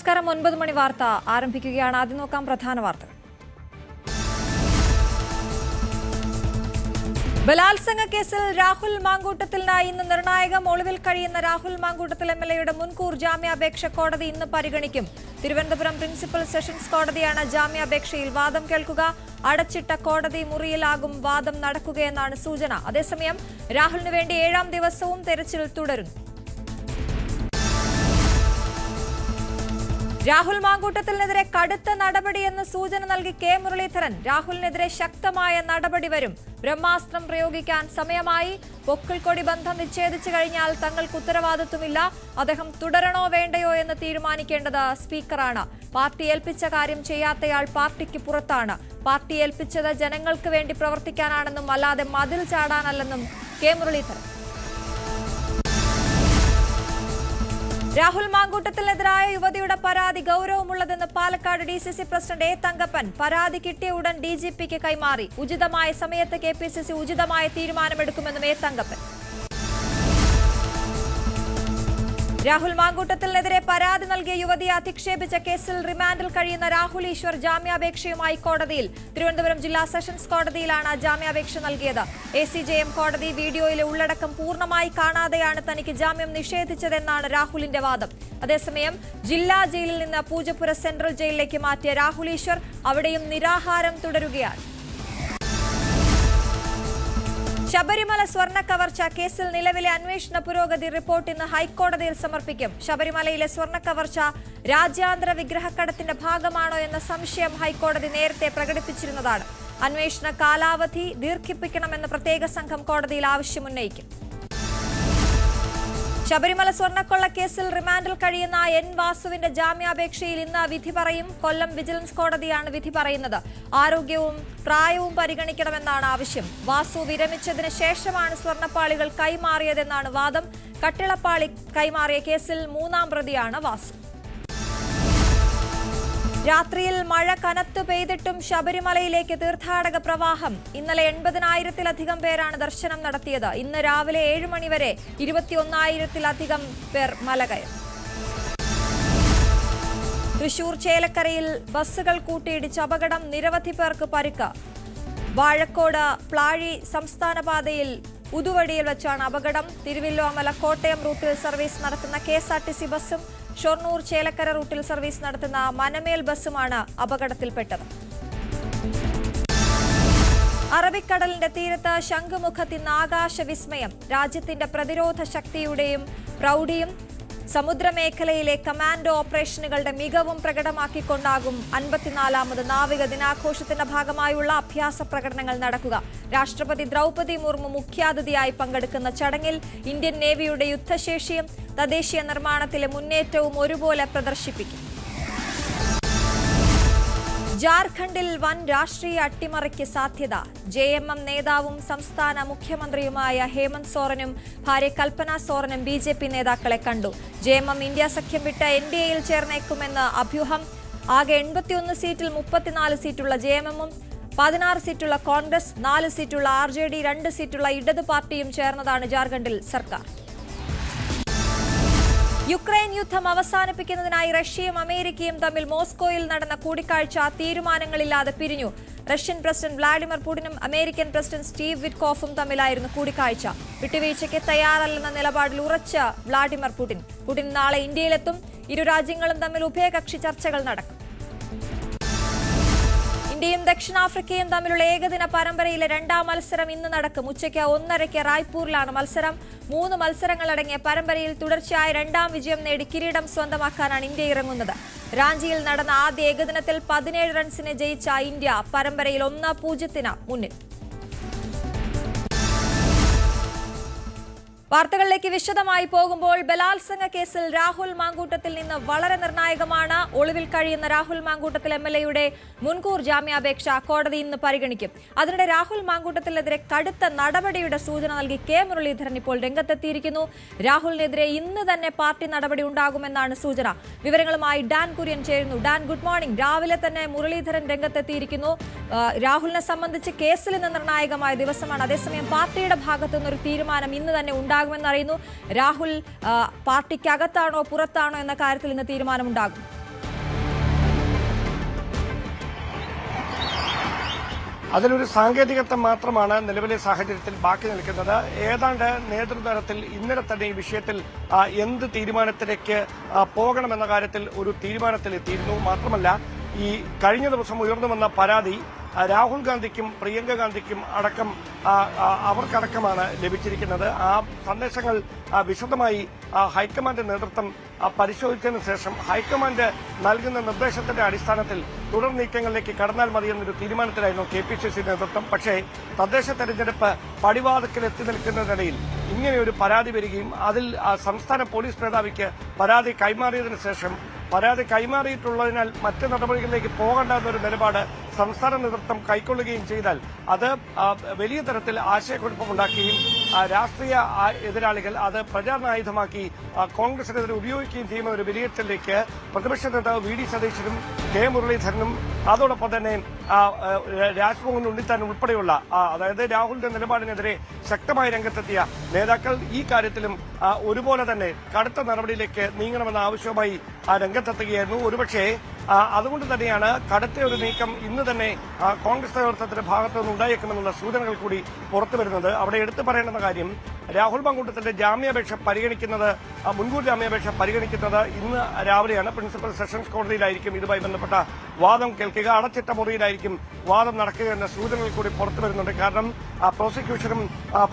നമസ്കാരം. 9 മണി വാർത്ത ആരംഭിക്കുകയാണ്. ആദ്യം നോക്കാം പ്രധാന വാർത്തകൾ. ബലാത്സംഗ കേസിൽ രാഹുൽ മാങ്കൂട്ടത്തിലിനായി ഇന്ന് നിർണായകം. ഒളിവിൽ കഴിയുന്ന രാഹുൽ മാങ്കൂട്ടത്തിൽ എംഎൽഎയുടെ മുൻകൂർ ജാമ്യാപേക്ഷ കോടതി ഇന്ന് പരിഗണിക്കും. തിരുവനന്തപുരം പ്രിൻസിപ്പൽ സെഷൻസ് കോടതിയാണ് ജാമ്യാപേക്ഷയിൽ വാദം കേൾക്കുക. അടച്ചിട്ട കോടതി മുറിയിലാകും വാദം നടക്കുകയെന്നാണ് സൂചന. അതേസമയം രാഹുലിന് വേണ്ടി 7ാം ദിവസവും തെരച്ചിൽ തുടരുന്നു. രാഹുൽ മാങ്കൂട്ടത്തിനെതിരെ കടുത്ത നടപടിയെന്ന് സൂചന നൽകി കെ മുരളീധരൻ. രാഹുലിനെതിരെ ശക്തമായ നടപടി വരും. ബ്രഹ്മാസ്ത്രം പ്രയോഗിക്കാൻ സമയമായി. പൊക്കിൾക്കൊടി ബന്ധം വിച്ഛേദിച്ചു കഴിഞ്ഞാൽ തങ്ങൾക്ക് ഉത്തരവാദിത്വമില്ല. അദ്ദേഹം തുടരണോ വേണ്ടയോ എന്ന് തീരുമാനിക്കേണ്ടത് സ്പീക്കറാണ്. പാർട്ടി ഏൽപ്പിച്ച കാര്യം ചെയ്യാത്തയാൾ പാർട്ടിക്ക് പുറത്താണ്. പാർട്ടി ഏൽപ്പിച്ചത് ജനങ്ങൾക്ക് വേണ്ടി പ്രവർത്തിക്കാനാണെന്നും അല്ലാതെ മതിൽ ചാടാനല്ലെന്നും കെ മുരളീധരൻ. രാഹുൽ മാങ്കൂട്ടത്തിനെതിരായ യുവതിയുടെ പരാതി ഗൗരവമുള്ളതെന്ന് Palakkad DCC president A Thankappan. പരാതി കിട്ടിയ ഉടൻ DGPക്ക് കൈമാറി. ഉചിതമായ സമയത്ത് KPCC ഉചിതമായ തീരുമാനമെടുക്കുമെന്നും A തങ്കപ്പൻ. രാഹുൽ മാങ്കൂട്ടത്തിനെതിരെ പരാതി നൽകിയ യുവതിയെ അധിക്ഷേപിച്ച കേസിൽ റിമാൻഡിൽ കഴിയുന്ന രാഹുൽ ഈശ്വർ ജാമ്യാപേക്ഷയുമായി കോടതിയിൽ. തിരുവനന്തപുരം ജില്ലാ സെഷൻസ് കോടതിയിലാണ് ജാമ്യാപേക്ഷ നൽകിയത്. ACJM കോടതി വീഡിയോയിലെ ഉള്ളടക്കം പൂർണ്ണമായി കാണാതെയാണ് തനിക്ക് ജാമ്യം നിഷേധിച്ചതെന്നാണ് രാഹുലിന്റെ വാദം. അതേസമയം ജില്ലാ ജയിലിൽ നിന്ന് പൂജപ്പുര സെൻട്രൽ ജയിലിലേക്ക് മാറ്റിയ രാഹുൽ ഈശ്വർ അവിടെയും നിരാഹാരം തുടരുകയാണ്. ശബരിമല സ്വർണ്ണ കവർച്ച കേസിൽ നിലവിലെ അന്വേഷണ പുരോഗതി റിപ്പോർട്ട് ഇന്ന് ഹൈക്കോടതിയിൽ സമർപ്പിക്കും. ശബരിമലയിലെ സ്വർണ്ണ കവർച്ച രാജ്യാന്തര വിഗ്രഹക്കടത്തിന്റെ ഭാഗമാണോ എന്ന സംശയം ഹൈക്കോടതി നേരത്തെ പ്രകടിപ്പിച്ചിരുന്നതാണ്. അന്വേഷണ കാലാവധി ദീർഘിപ്പിക്കണമെന്ന് പ്രത്യേക സംഘം കോടതിയിൽ ആവശ്യമുന്നയിക്കും. ശബരിമല സ്വർണ്ണക്കൊള്ള കേസിൽ റിമാൻഡിൽ കഴിയുന്ന N വാസുവിന്റെ ജാമ്യാപേക്ഷയിൽ ഇന്ന് വിധി പറയും. കൊല്ലം വിജിലൻസ് കോടതിയാണ് വിധി പറയുന്നത്. ആരോഗ്യവും പ്രായവും പരിഗണിക്കണമെന്നാണ് ആവശ്യം. വാസു വിരമിച്ചതിന് ശേഷമാണ് സ്വർണ്ണപ്പാളികൾ കൈമാറിയതെന്നാണ് വാദം. കട്ടിളപ്പാളി കൈമാറിയ കേസിൽ 3ാം പ്രതിയാണ് വാസു. രാത്രിയിൽ മഴ കനത്തു പെയ്തിട്ടും ശബരിമലയിലേക്ക് തീർത്ഥാടക പ്രവാഹം. ഇന്നലെ 80,000-ലധികം പേരാണ് ദർശനം നടത്തിയത്. ഇന്ന് രാവിലെ 7 മണിവരെ 21,000-ലധികം പേർ മല കയറി. തൃശൂർ ചേലക്കരയിൽ ബസ്സുകൾ കൂട്ടിയിടിച്ച് അപകടം. നിരവധി പേർക്ക് പരിക്ക്. വാഴക്കോട് പ്ലാഴി സംസ്ഥാന പാതയിൽ ഉതുവടിയിൽ വെച്ചാണ് അപകടം. തിരുവല്ലോമല കോട്ടയം റൂട്ടിൽ സർവീസ് നടത്തുന്ന KSRTC ബസ്സും ഷൊർണൂർ ചേലക്കര റൂട്ടിൽ സർവീസ് നടത്തുന്ന മനമേൽ ബസ്സുമാണ് അപകടത്തിൽപ്പെട്ടത്. അറബിക്കടലിന്റെ തീരത്ത് ശംഖുമുഖത്തിന്ന് ആകാശവിസ്മയം. രാജ്യത്തിന്റെ പ്രതിരോധ ശക്തിയുടെയും പ്രൗഢിയും സമുദ്രമേഖലയിലെ കമാൻഡോ ഓപ്പറേഷനുകളുടെ മികവും പ്രകടമാക്കിക്കൊണ്ടാകും 54ാമത് നാവിക ദിനാഘോഷത്തിന്റെ ഭാഗമായുള്ള അഭ്യാസ പ്രകടനങ്ങൾ നടക്കുക. രാഷ്ട്രപതി ദ്രൗപദി മുർമു മുഖ്യാതിഥിയായി പങ്കെടുക്കുന്ന ചടങ്ങിൽ ഇന്ത്യൻ നേവിയുടെ യുദ്ധശേഷിയും തദ്ദേശീയ നിർമ്മാണത്തിലെ മുന്നേറ്റവും ഒരുപോലെ പ്രദർശിപ്പിക്കും. ജാർഖണ്ഡിൽ വൻ രാഷ്ട്രീയ അട്ടിമറിക്ക് സാധ്യത. JMM നേതാവും സംസ്ഥാന മുഖ്യമന്ത്രിയുമായ ഹേമന്ത് സോറനും ഭാര്യ കൽപ്പന സോറനും BJP നേതാക്കളെ കണ്ടു. JMM ഇന്ത്യ സഖ്യം വിട്ട് NDAയിൽ ചേർന്നേക്കുമെന്ന് അഭ്യൂഹം. ആകെ 81 സീറ്റിൽ 34 സീറ്റുള്ള JMMഉം 16 സീറ്റുള്ള കോൺഗ്രസ്, 4 സീറ്റുള്ള RJD, 2 സീറ്റുള്ള ഇടതു പാർട്ടിയും ചേർന്നതാണ് ജാർഖണ്ഡിൽ സർക്കാർ. യുക്രൈൻ യുദ്ധം അവസാനിപ്പിക്കുന്നതിനായി റഷ്യയും അമേരിക്കയും തമ്മിൽ മോസ്കോയിൽ നടന്ന കൂടിക്കാഴ്ച തീരുമാനങ്ങളില്ലാതെ പിരിഞ്ഞു. റഷ്യൻ പ്രസിഡന്റ് വ്ളാഡിമിർ പുടിനും അമേരിക്കൻ പ്രസിഡന്റ് സ്റ്റീവ് വിറ്റ്കോഫും തമ്മിലായിരുന്നു കൂടിക്കാഴ്ച. വിട്ടുവീഴ്ചയ്ക്ക് തയ്യാറല്ലെന്ന നിലപാടിൽ ഉറച്ച വ്ളാഡിമിർ പുടിൻ നാളെ ഇന്ത്യയിലെത്തും. ഇരു രാജ്യങ്ങളും തമ്മിൽ ഉഭയകക്ഷി ചർച്ചകൾ നടക്കും. ഇന്ത്യയും ദക്ഷിണാഫ്രിക്കയും തമ്മിലുള്ള ഏകദിന പരമ്പരയിലെ 2ാം മത്സരം ഇന്ന് നടക്കും. ഉച്ചയ്ക്ക് 1:30 റായ്പൂരിലാണ് മത്സരം. 3 മത്സരങ്ങളടങ്ങിയ പരമ്പരയിൽ തുടർച്ചയായ 2ാം വിജയം നേടി കിരീടം സ്വന്തമാക്കാനാണ് ഇന്ത്യ ഇറങ്ങുന്നത്. റാഞ്ചിയിൽ നടന്ന ആദ്യ ഏകദിനത്തിൽ 17 റൺസിന് ജയിച്ച ഇന്ത്യ പരമ്പരയിൽ 1-0 മുന്നിൽ. വാർത്തകളിലേക്ക് വിശദമായി പോകുമ്പോൾ, ബലാത്സംഗ കേസിൽ രാഹുൽ മാങ്കൂട്ടത്തിൽ നിന്ന് വളരെ നിർണായകമാണ്. ഒളിവിൽ കഴിയുന്ന രാഹുൽ മാങ്കൂട്ടത്തിൽ എംഎൽഎയുടെ മുൻകൂർ ജാമ്യാപേക്ഷ കോടതി ഇന്ന് പരിഗണിക്കും. അതിനിടെ രാഹുൽ മാങ്കൂട്ടത്തിനെതിരെ കടുത്ത നടപടിയുടെ സൂചന നൽകി കെ മുരളീധരൻ ഇപ്പോൾ രംഗത്തെത്തിയിരിക്കുന്നു. രാഹുലിനെതിരെ ഇന്ന് തന്നെ പാർട്ടി നടപടി ഉണ്ടാകുമെന്നാണ് സൂചന. വിവരങ്ങളുമായി ഡാൻ കുര്യൻ ചേരുന്നു. Dan, good morning. രാവിലെ തന്നെ മുരളീധരൻ രംഗത്തെത്തിയിരിക്കുന്നു. രാഹുലിനെ സംബന്ധിച്ച് കേസിൽ നിന്ന് നിർണായകമായ ദിവസമാണ്. അതേസമയം പാർട്ടിയുടെ ഭാഗത്തുനിന്നൊരു തീരുമാനം ഇന്ന് തന്നെ ഉണ്ടാകുമെന്നറിയുന്നു. രാഹുൽ പാർട്ടിക്കകത്താണോ പുറത്താണോ എന്ന കാര്യത്തിൽ ഇന്ന് തീരുമാനമുണ്ടാകും? അതിലൊരു സാങ്കേതികത്വം മാത്രമാണ് നിലവിലെ സാഹചര്യത്തിൽ ബാക്കി നിൽക്കുന്നത്. ഏതാണ്ട് നേതൃതലത്തിൽ ഇന്നലെ തന്നെ ഈ വിഷയത്തിൽ എന്ത് തീരുമാനത്തിലേക്ക് പോകണമെന്ന കാര്യത്തിൽ ഒരു തീരുമാനത്തിലെത്തിയിരുന്നു. മാത്രമല്ല, ഈ കഴിഞ്ഞ ദിവസം ഉയർന്നു വന്ന പരാതി രാഹുൽ ഗാന്ധിക്കും പ്രിയങ്ക ഗാന്ധിക്കും അടക്കം അവർക്കടക്കമാണ് ലഭിച്ചിരിക്കുന്നത്. ആ സന്ദേശങ്ങൾ വിശദമായി ഹൈക്കമാൻഡ് നേതൃത്വം പരിശോധിച്ചതിനു ശേഷം ഹൈക്കമാൻഡ് നൽകുന്ന നിർദ്ദേശത്തിന്റെ അടിസ്ഥാനത്തിൽ തുടർ നീക്കങ്ങളിലേക്ക് കടന്നാൽ മതിയെന്നൊരു തീരുമാനത്തിലായിരുന്നു KPCC നേതൃത്വം. പക്ഷേ തദ്ദേശ തെരഞ്ഞെടുപ്പ് പടിവാതിക്കൽ എത്തി നിൽക്കുന്നതിനിടയിൽ ഇങ്ങനെയൊരു പരാതി വരികയും അതിൽ സംസ്ഥാന പോലീസ് മേധാവിക്ക് പരാതി കൈമാറിയതിനു ശേഷം പരാതി കൈമാറിയിട്ടുള്ളതിനാൽ മറ്റ് നടപടികളിലേക്ക് പോകേണ്ട എന്നൊരു നിലപാട് സംസ്ഥാന നേതൃത്വം കൈക്കൊള്ളുകയും ചെയ്താൽ അത് വലിയ തരത്തിൽ ആശയക്കുഴപ്പമുണ്ടാക്കുകയും രാഷ്ട്രീയ എതിരാളികൾ അത് പ്രചാരണായുധമാക്കി കോൺഗ്രസിനെതിരെ ഉപയോഗിക്കുകയും ചെയ്യുന്ന ഒരു വിലയിരുത്തലിലേക്ക് പ്രതിപക്ഷ നേതാവ് VD സതീശനും K മുരളീധരനും അതോടൊപ്പം തന്നെ രാജ്മോഹൻ ഉണ്ണിത്താൻ ഉൾപ്പെടെയുള്ള അതായത് രാഹുലിന്റെ നിലപാടിനെതിരെ ശക്തമായി രംഗത്തെത്തിയ നേതാക്കൾ ഈ കാര്യത്തിലും ഒരുപോലെ തന്നെ കടുത്ത നടപടിയിലേക്ക് നീങ്ങണമെന്ന ആവശ്യവുമായി രംഗത്തെത്തുകയായിരുന്നു. ഒരുപക്ഷേ അതുകൊണ്ട് തന്നെയാണ് കടുത്ത ഒരു നീക്കം ഇന്ന് തന്നെ കോൺഗ്രസ് നേതൃത്വത്തിന്റെ ഭാഗത്തു നിന്ന് ഉണ്ടായേക്കുമെന്നുള്ള സൂചനകൾ കൂടി പുറത്തുവരുന്നത്. അവിടെ എടുത്തു പറയേണ്ടുന്ന കാര്യം, രാഹുൽ മാങ്കൂട്ടത്തിന്റെ ജാമ്യാപേക്ഷ പരിഗണിക്കുന്നത് മുൻകൂർ ജാമ്യാപേക്ഷ പരിഗണിക്കുന്നത് ഇന്ന് രാവിലെയാണ്. പ്രിൻസിപ്പൽ സെഷൻസ് കോടതിയിലായിരിക്കും ഇതുമായി ബന്ധപ്പെട്ട വാദം കേൾക്കുക. അടച്ചിട്ട മുറിയിലായിരിക്കും വാദം നടക്കുക എന്ന സൂചനകൾ കൂടി പുറത്തു വരുന്നുണ്ട്. കാരണം പ്രോസിക്യൂഷനും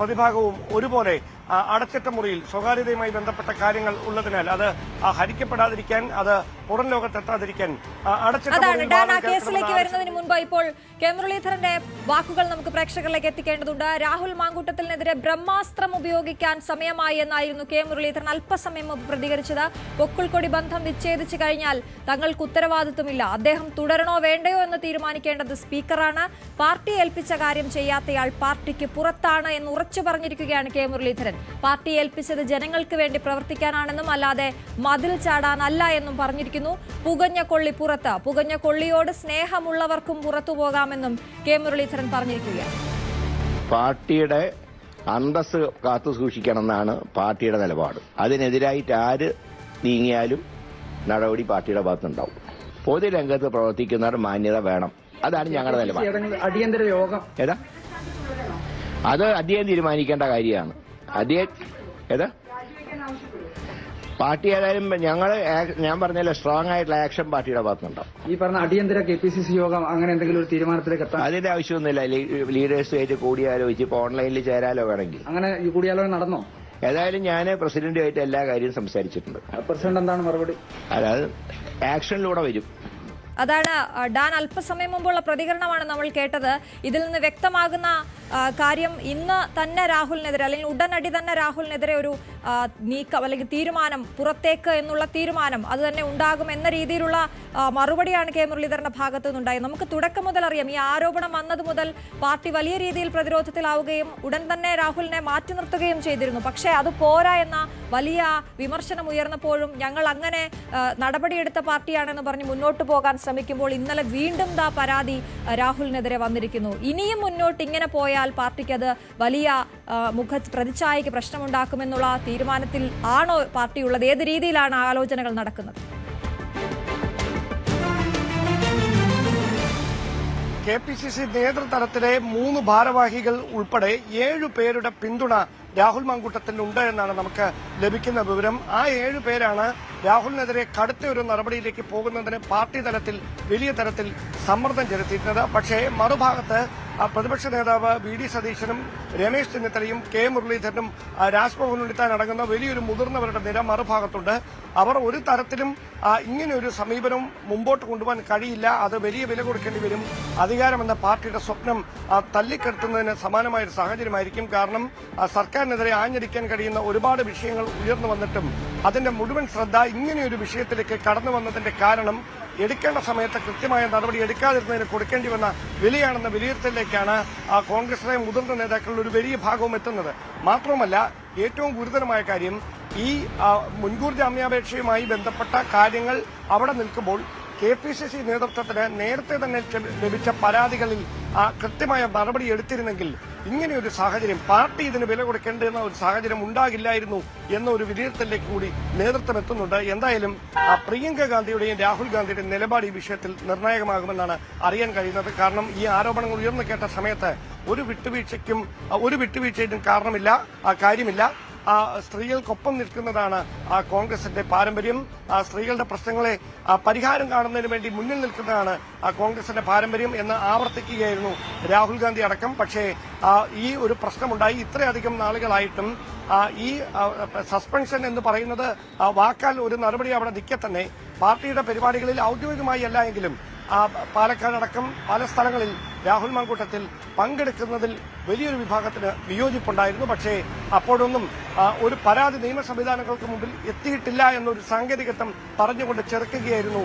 പ്രതിഭാഗവും ഒരുപോലെ അടച്ചിട്ട മുറിയിൽ സ്വകാര്യതയുമായി ബന്ധപ്പെട്ട കാര്യങ്ങൾ ഉള്ളതിനാൽ അത് ഹരിക്കപ്പെടാതിരിക്കാൻ, അത് പുറം ലോകത്തെത്താതിരിക്കാൻ കേസിലേക്ക് വരുന്നതിന് മുൻപ് ഇപ്പോൾ K മുരളീധരന്റെ വാക്കുകൾ നമുക്ക് പ്രേക്ഷകരിലേക്ക് എത്തിക്കേണ്ടതുണ്ട്. രാഹുൽ മാങ്കൂട്ടത്തിനെതിരെ ബ്രഹ്മാസ്ത്രം ഉപയോഗിക്കാൻ സമയമായി എന്നായിരുന്നു K മുരളീധരൻ അല്പസമയം മുമ്പ് പ്രതികരിച്ചത്. പൊക്കിൾക്കൊടി ബന്ധം വിച്ഛേദിച്ചു കഴിഞ്ഞാൽ തങ്ങൾക്ക് ഉത്തരവാദിത്വമില്ല. അദ്ദേഹം തുടരണോ വേണ്ടയോ എന്ന് തീരുമാനിക്കേണ്ടത് സ്പീക്കറാണ്. പാർട്ടി ഏൽപ്പിച്ച കാര്യം ചെയ്യാത്തയാൾ പാർട്ടിക്ക് പുറത്താണ് എന്ന് ഉറച്ചു പറഞ്ഞിരിക്കുകയാണ് K മുരളീധരൻ. പാർട്ടി ഏൽപ്പിച്ചത് ജനങ്ങൾക്ക് വേണ്ടി പ്രവർത്തിക്കാനാണെന്നും അല്ലാതെ മതിൽ ചാടാനല്ല എന്നും പറഞ്ഞിരിക്കുന്നു. പുകഞ്ഞ കൊള്ളി പുറത്ത്, പുകഞ്ഞ കൊള്ളിയോട് സ്നേഹമുള്ളവർക്കും പുറത്തു പോകാമെന്നും K മുരളീധരൻ പറഞ്ഞിരിക്കുകയാണ്. പാർട്ടിയുടെ അന്തസ് കാത്തു സൂക്ഷിക്കണമെന്നാണ് പാർട്ടിയുടെ നിലപാട്. അതിനെതിരായിട്ട് ആര് നീങ്ങിയാലും നടപടി പാർട്ടിയുടെ ഭാഗത്തുണ്ടാവും. പൊതുരംഗത്ത് പ്രവർത്തിക്കുന്നവർ മാന്യത വേണം. അതാണ് ഞങ്ങളുടെ നിലപാട്. അടിയന്തര യോഗം അത് അദ്ദേഹം തീരുമാനിക്കേണ്ട കാര്യമാണ്. പാർട്ടി ഏതായാലും ഞാൻ പറഞ്ഞല്ലോ, സ്ട്രോങ് ആയിട്ടുള്ള ആക്ഷൻ പാർട്ടിയുടെ ഭാഗത്തുണ്ടാവും. ഈ പറഞ്ഞ അടിയന്തര KPCC യോഗം അങ്ങനെ എന്തെങ്കിലും ഒരു തീരുമാനത്തിലേക്ക് എത്താൻ അതിന്റെ ആവശ്യമൊന്നുമില്ല. ലീഡേഴ്സുമായിട്ട് കൂടിയാലോചിച്ച് ഇപ്പൊ ഓൺലൈനിൽ ചേരാലോ വേണമെങ്കിൽ. അങ്ങനെ ഈ കൂടിയാലോചന നടന്നോ? ഏതായാലും ഞാൻ പ്രസിഡന്റുമായിട്ട് എല്ലാ കാര്യവും സംസാരിച്ചിട്ടുണ്ട്. പ്രസിഡന്റ് എന്താണ് മറുപടി? അതായത് ആക്ഷനിലൂടെ വരും. അതാണ് ഡാൻ അല്പസമയം മുമ്പുള്ള പ്രതികരണമാണ് നമ്മൾ കേട്ടത്. ഇതിൽ നിന്ന് വ്യക്തമാകുന്ന കാര്യം, ഇന്ന് തന്നെ രാഹുലിനെതിരെ അല്ലെങ്കിൽ ഉടനടി തന്നെ രാഹുലിനെതിരെ ഒരു നീക്കം അല്ലെങ്കിൽ തീരുമാനം, പുറത്തേക്ക് എന്നുള്ള തീരുമാനം അത് തന്നെ ഉണ്ടാകും എന്ന രീതിയിലുള്ള മറുപടിയാണ് K മുരളീധരന്റെ ഭാഗത്തു നിന്നുണ്ടായത്. നമുക്ക് തുടക്കം മുതൽ അറിയാം, ഈ ആരോപണം വന്നത് മുതൽ പാർട്ടി വലിയ രീതിയിൽ പ്രതിരോധത്തിലാവുകയും ഉടൻ തന്നെ രാഹുലിനെ മാറ്റി നിർത്തുകയും ചെയ്തിരുന്നു. പക്ഷേ അത് പോരാ എന്ന വലിയ വിമർശനം ഉയർന്നപ്പോഴും ഞങ്ങൾ അങ്ങനെ നടപടിയെടുത്ത പാർട്ടിയാണെന്ന് പറഞ്ഞ് മുന്നോട്ട് പോകാൻ ശ്രമിക്കുമ്പോൾ ഇന്നലെ വീണ്ടും പരാതി രാഹുലിനെതിരെ വന്നിരിക്കുന്നു. ഇനിയും മുന്നോട്ട് ഇങ്ങനെ പോയാൽ പാർട്ടിക്ക് അത് വലിയ പ്രതിച്ഛായയ്ക്ക് പ്രശ്നമുണ്ടാക്കുമെന്നുള്ള തീരുമാനത്തിൽ ആണോ പാർട്ടിയുള്ളത്? ഏത് രീതിയിലാണ് ആലോചനകൾ നടക്കുന്നത്? KPCC നേതൃതലത്തിലെ 3 ഭാരവാഹികൾ ഉൾപ്പെടെ 7 പേരുടെ പിന്തുണ രാഹുൽ മാങ്കൂട്ടത്തിനുണ്ട് എന്നാണ് നമുക്ക് ലഭിക്കുന്ന വിവരം. ആ 7 പേരാണ് രാഹുലിനെതിരെ കടുത്ത ഒരു നടപടിയിലേക്ക് പോകുന്നതിന് പാർട്ടി തലത്തിൽ വലിയ തരത്തിൽ സമ്മർദ്ദം ചെലുത്തിയിരുന്നത്. പക്ഷേ മറുഭാഗത്ത് പ്രതിപക്ഷ നേതാവ് VD സതീശനും രമേശ് ചെന്നിത്തലയും K മുരളീധരനും രാജ്മോഹൻ ഉണ്ണിത്താൻ അടങ്ങുന്ന വലിയൊരു മുതിർന്നവരുടെ നിര മറുഭാഗത്തുണ്ട്. അവർ ഒരു തരത്തിലും ഇങ്ങനെയൊരു സമീപനം മുമ്പോട്ട് കൊണ്ടുപോകാൻ കഴിയില്ല. അത് വലിയ വില കൊടുക്കേണ്ടി വരും. അധികാരമെന്ന പാർട്ടിയുടെ സ്വപ്നം തല്ലിക്കെടുത്തുന്നതിന് സമാനമായ ഒരു സാഹചര്യമായിരിക്കും. കാരണം സർക്കാരിനെതിരെ ആഞ്ഞടിക്കാൻ കഴിയുന്ന ഒരുപാട് വിഷയങ്ങൾ ഉയർന്നു വന്നിട്ടും അതിന്റെ മുഴുവൻ ശ്രദ്ധ ഇങ്ങനെയൊരു വിഷയത്തിലേക്ക് കടന്നു വന്നതിന്റെ കാരണം എടുക്കേണ്ട സമയത്ത് കൃത്യമായ നടപടി എടുക്കാതിരുന്നതിന് കൊടുക്കേണ്ടി വന്ന വിലയാണെന്ന വിലയിരുത്തലിലേക്കാണ് കോൺഗ്രസിലെ മുതിർന്ന നേതാക്കളിൽ ഒരു വലിയ ഭാഗവും എത്തുന്നത്. മാത്രമല്ല, ഏറ്റവും ഗുരുതരമായ കാര്യം, ഈ മുൻകൂർ ജാമ്യാപേക്ഷയുമായി ബന്ധപ്പെട്ട കാര്യങ്ങൾ അവിടെ നിൽക്കുമ്പോൾ KPCC നേതൃത്വത്തിന് നേരത്തെ തന്നെ ലഭിച്ച പരാതികളിൽ കൃത്യമായ നടപടി എടുത്തിരുന്നെങ്കിൽ ഇങ്ങനെയൊരു സാഹചര്യം, പാർട്ടി ഇതിന് വില കൊടുക്കേണ്ടുന്ന ഒരു സാഹചര്യം ഉണ്ടാകില്ലായിരുന്നു എന്ന ഒരു വിലയിരുത്തലിലേക്ക് കൂടി നേതൃത്വം എത്തുന്നുണ്ട്. എന്തായാലും പ്രിയങ്ക ഗാന്ധിയുടെയും രാഹുൽ ഗാന്ധിയുടെയും നിലപാട് ഈ വിഷയത്തിൽ നിർണായകമാകുമെന്നാണ് അറിയാൻ കഴിയുന്നത്. കാരണം ഈ ആരോപണങ്ങൾ ഉയർന്നു കേട്ട സമയത്ത് ഒരു വിട്ടുവീഴ്ചയും കാര്യമില്ല. സ്ത്രീകൾക്കൊപ്പം നിൽക്കുന്നതാണ് കോൺഗ്രസിന്റെ പാരമ്പര്യം. സ്ത്രീകളുടെ പ്രശ്നങ്ങളെ പരിഹാരം കാണുന്നതിന് വേണ്ടി മുന്നിൽ നിൽക്കുന്നതാണ് കോൺഗ്രസിന്റെ പാരമ്പര്യം എന്ന് ആവർത്തിക്കുകയായിരുന്നു രാഹുൽ ഗാന്ധി അടക്കം. പക്ഷേ ഈ ഒരു പ്രശ്നമുണ്ടായി ഇത്രയധികം നാളുകളായിട്ടും ഈ സസ്പെൻഷൻ എന്ന് പറയുന്നത് വാക്കാൽ ഒരു നടപടി അവിടെ നിൽക്കെ തന്നെ പാർട്ടിയുടെ പരിപാടികളിൽ ഔദ്യോഗികമായി അല്ല എങ്കിലും പാലക്കാടടക്കം പല സ്ഥലങ്ങളിൽ രാഹുൽ മാങ്കൂട്ടത്തിൽ പങ്കെടുക്കുന്നതിൽ വലിയൊരു വിഭാഗത്തിന് വിയോജിപ്പുണ്ടായിരുന്നു. പക്ഷേ അപ്പോഴൊന്നും ഒരു പരാതി നിയമ സംവിധാനങ്ങൾക്ക് മുമ്പിൽ എത്തിയിട്ടില്ല എന്നൊരു സാങ്കേതികത്വം പറഞ്ഞുകൊണ്ട് ചെറുക്കുകയായിരുന്നു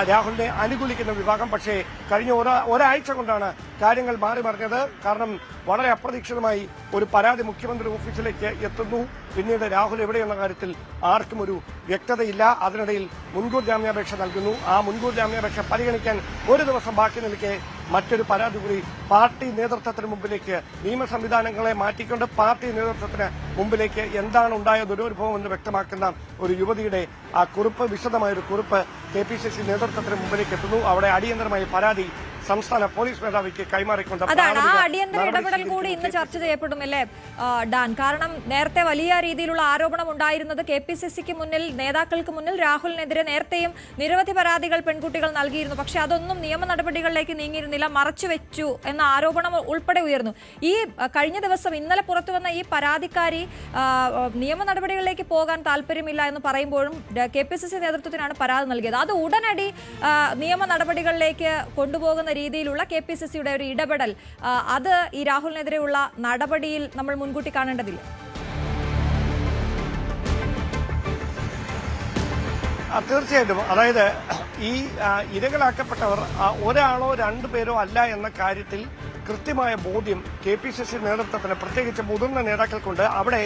രാഹുലിനെ അനുകൂലിക്കുന്ന വിഭാഗം. പക്ഷേ കഴിഞ്ഞ ഒരാഴ്ച കൊണ്ടാണ് കാര്യങ്ങൾ മാറി മറിഞ്ഞത്. കാരണം വളരെ അപ്രതീക്ഷിതമായി ഒരു പരാതി മുഖ്യമന്ത്രി ഓഫീസിലേക്ക് എത്തുന്നു. പിന്നീട് രാഹുൽ എവിടെയെന്ന കാര്യത്തിൽ ആർക്കും ഒരു വ്യക്തതയില്ല. അതിനിടയിൽ മുൻകൂർ ജാമ്യാപേക്ഷ നൽകുന്നു. ആ മുൻകൂർ ജാമ്യാപേക്ഷ പരിഗണിക്കാൻ ഒരു ദിവസം ബാക്കി നിൽക്കെ മറ്റൊരു പരാതി കൂടി പാർട്ടി നേതൃത്വത്തിന് മുമ്പിലേക്ക്, നിയമ സംവിധാനങ്ങളെ മാറ്റിക്കൊണ്ട് പാർട്ടി നേതൃത്വത്തിന് മുമ്പിലേക്ക് എന്താണ് ഉണ്ടായ ദുരനുഭവം എന്ന് വ്യക്തമാക്കുന്ന ഒരു യുവതിയുടെ കുറിപ്പ്, വിശദമായൊരു കുറിപ്പ് KPCC നേതൃത്വത്തിന് മുമ്പിലേക്ക് എത്തുന്നു. അവിടെ അടിയന്തരമായി പരാതി സംസ്ഥാന പോലീസ് മേധാവിക്ക് കൈമാറിക്കൊണ്ട് അതാണ് ആ അടിയന്തര ഇടപെടൽ കൂടി ഇന്ന് ചർച്ച ചെയ്യപ്പെടുമല്ലേ ഡാൻ? കാരണം നേരത്തെ വലിയ രീതിയിലുള്ള ആരോപണം ഉണ്ടായിരുന്നത് KPCCക്ക് മുന്നിൽ, നേതാക്കൾക്ക് മുന്നിൽ രാഹുലിനെതിരെ നേരത്തെയും നിരവധി പരാതികൾ പെൺകുട്ടികൾ നൽകിയിരുന്നു. പക്ഷെ അതൊന്നും നിയമ നടപടികളിലേക്ക് നീങ്ങിയിരുന്നില്ല, മറച്ചുവെച്ചു എന്ന ആരോപണം ഉൾപ്പെടെ ഉയർന്നു. ഈ കഴിഞ്ഞ ദിവസം ഇന്നലെ പുറത്തുവന്ന ഈ പരാതിക്കാരി നിയമ നടപടികളിലേക്ക് പോകാൻ താല്പര്യമില്ല എന്ന് പറയുമ്പോഴും KPCC നേതൃത്വത്തിനാണ് പരാതി നൽകിയത്. അത് ഉടനടി നിയമ നടപടികളിലേക്ക് കൊണ്ടുപോകുന്ന രീതിയിലുള്ള KPCCയുടെ ഒരു ഇടപെടൽ, അത് ഈ രാഹുലിനെതിരെയുള്ള നടപടിയിൽ നമ്മൾ മുൻകൂട്ടി കാണേണ്ടതില്ല. തീർച്ചയായിട്ടും. അതായത് ഈ ഇരകളാക്കപ്പെട്ടവർ ഒരാളോ രണ്ടുപേരോ അല്ല എന്ന കാര്യത്തിൽ കൃത്യമായ ബോധ്യം KPCC നേതൃത്വത്തിന്, പ്രത്യേകിച്ച് മുതിർന്ന നേതാക്കൾക്കുണ്ട്. അവിടെ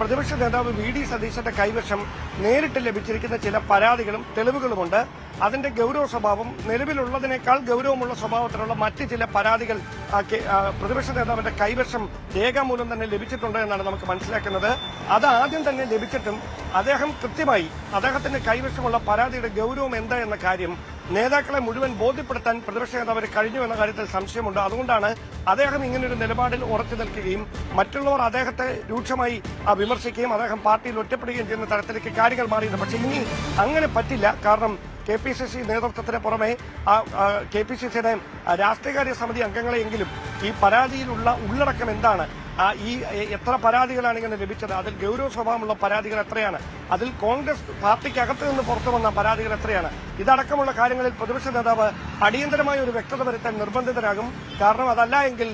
പ്രതിപക്ഷ നേതാവ് VD സതീശന്റെ കൈവശം നേരിട്ട് ലഭിച്ചിരിക്കുന്ന ചില പരാതികളും തെളിവുകളുമുണ്ട്. അതിന്റെ ഗൌരവ സ്വഭാവം, നിലവിലുള്ളതിനേക്കാൾ ഗൌരവമുള്ള സ്വഭാവത്തിലുള്ള മറ്റ് ചില പരാതികൾ പ്രതിപക്ഷ നേതാവിന്റെ കൈവശം രേഖാമൂലം തന്നെ ലഭിച്ചിട്ടുണ്ട് എന്നാണ് നമുക്ക് മനസ്സിലാക്കുന്നത്. അത് ആദ്യം തന്നെ ലഭിച്ചിട്ടും അദ്ദേഹം കൃത്യമായി അദ്ദേഹത്തിന്റെ കൈവശമുള്ള പരാതിയുടെ ഗൌരവം എന്താ എന്ന കാര്യം നേതാക്കളെ മുഴുവൻ ബോധ്യപ്പെടുത്താൻ പ്രതിപക്ഷ നേതാവിന് കഴിഞ്ഞു എന്ന കാര്യത്തിൽ സംശയമുണ്ട്. അതുകൊണ്ടാണ് അദ്ദേഹം ഇങ്ങനൊരു നിലപാടിൽ ഉറച്ചു നിൽക്കുകയും മറ്റുള്ളവർ അദ്ദേഹത്തെ രൂക്ഷമായി വിമർശിക്കുകയും അദ്ദേഹം പാർട്ടിയിൽ ഒറ്റപ്പെടുകയും ചെയ്യുന്ന തരത്തിലേക്ക് കാര്യങ്ങൾ മാറിയത്. പക്ഷേ ഇനി അങ്ങനെ പറ്റില്ല. കാരണം KPCC നേതൃത്വത്തിന് പുറമെ KPCCയുടെ രാഷ്ട്രീയകാര്യ സമിതി അംഗങ്ങളെയെങ്കിലും ഈ പരാതിയിലുള്ള ഉള്ളടക്കം എന്താണ്, ഈ എത്ര പരാതികളാണ് ഇങ്ങനെ ലഭിച്ചത്, അതിൽ ഗൌരവ സ്വഭാവമുള്ള പരാതികൾ എത്രയാണ്, അതിൽ കോൺഗ്രസ് പാർട്ടിക്കകത്ത് നിന്ന് പുറത്തു വന്ന പരാതികൾ എത്രയാണ്, ഇതടക്കമുള്ള കാര്യങ്ങളിൽ പ്രതിപക്ഷ നേതാവ് അടിയന്തരമായ ഒരു വ്യക്തത വരുത്താൻ നിർബന്ധിതരാകും. കാരണം അതല്ല എങ്കിൽ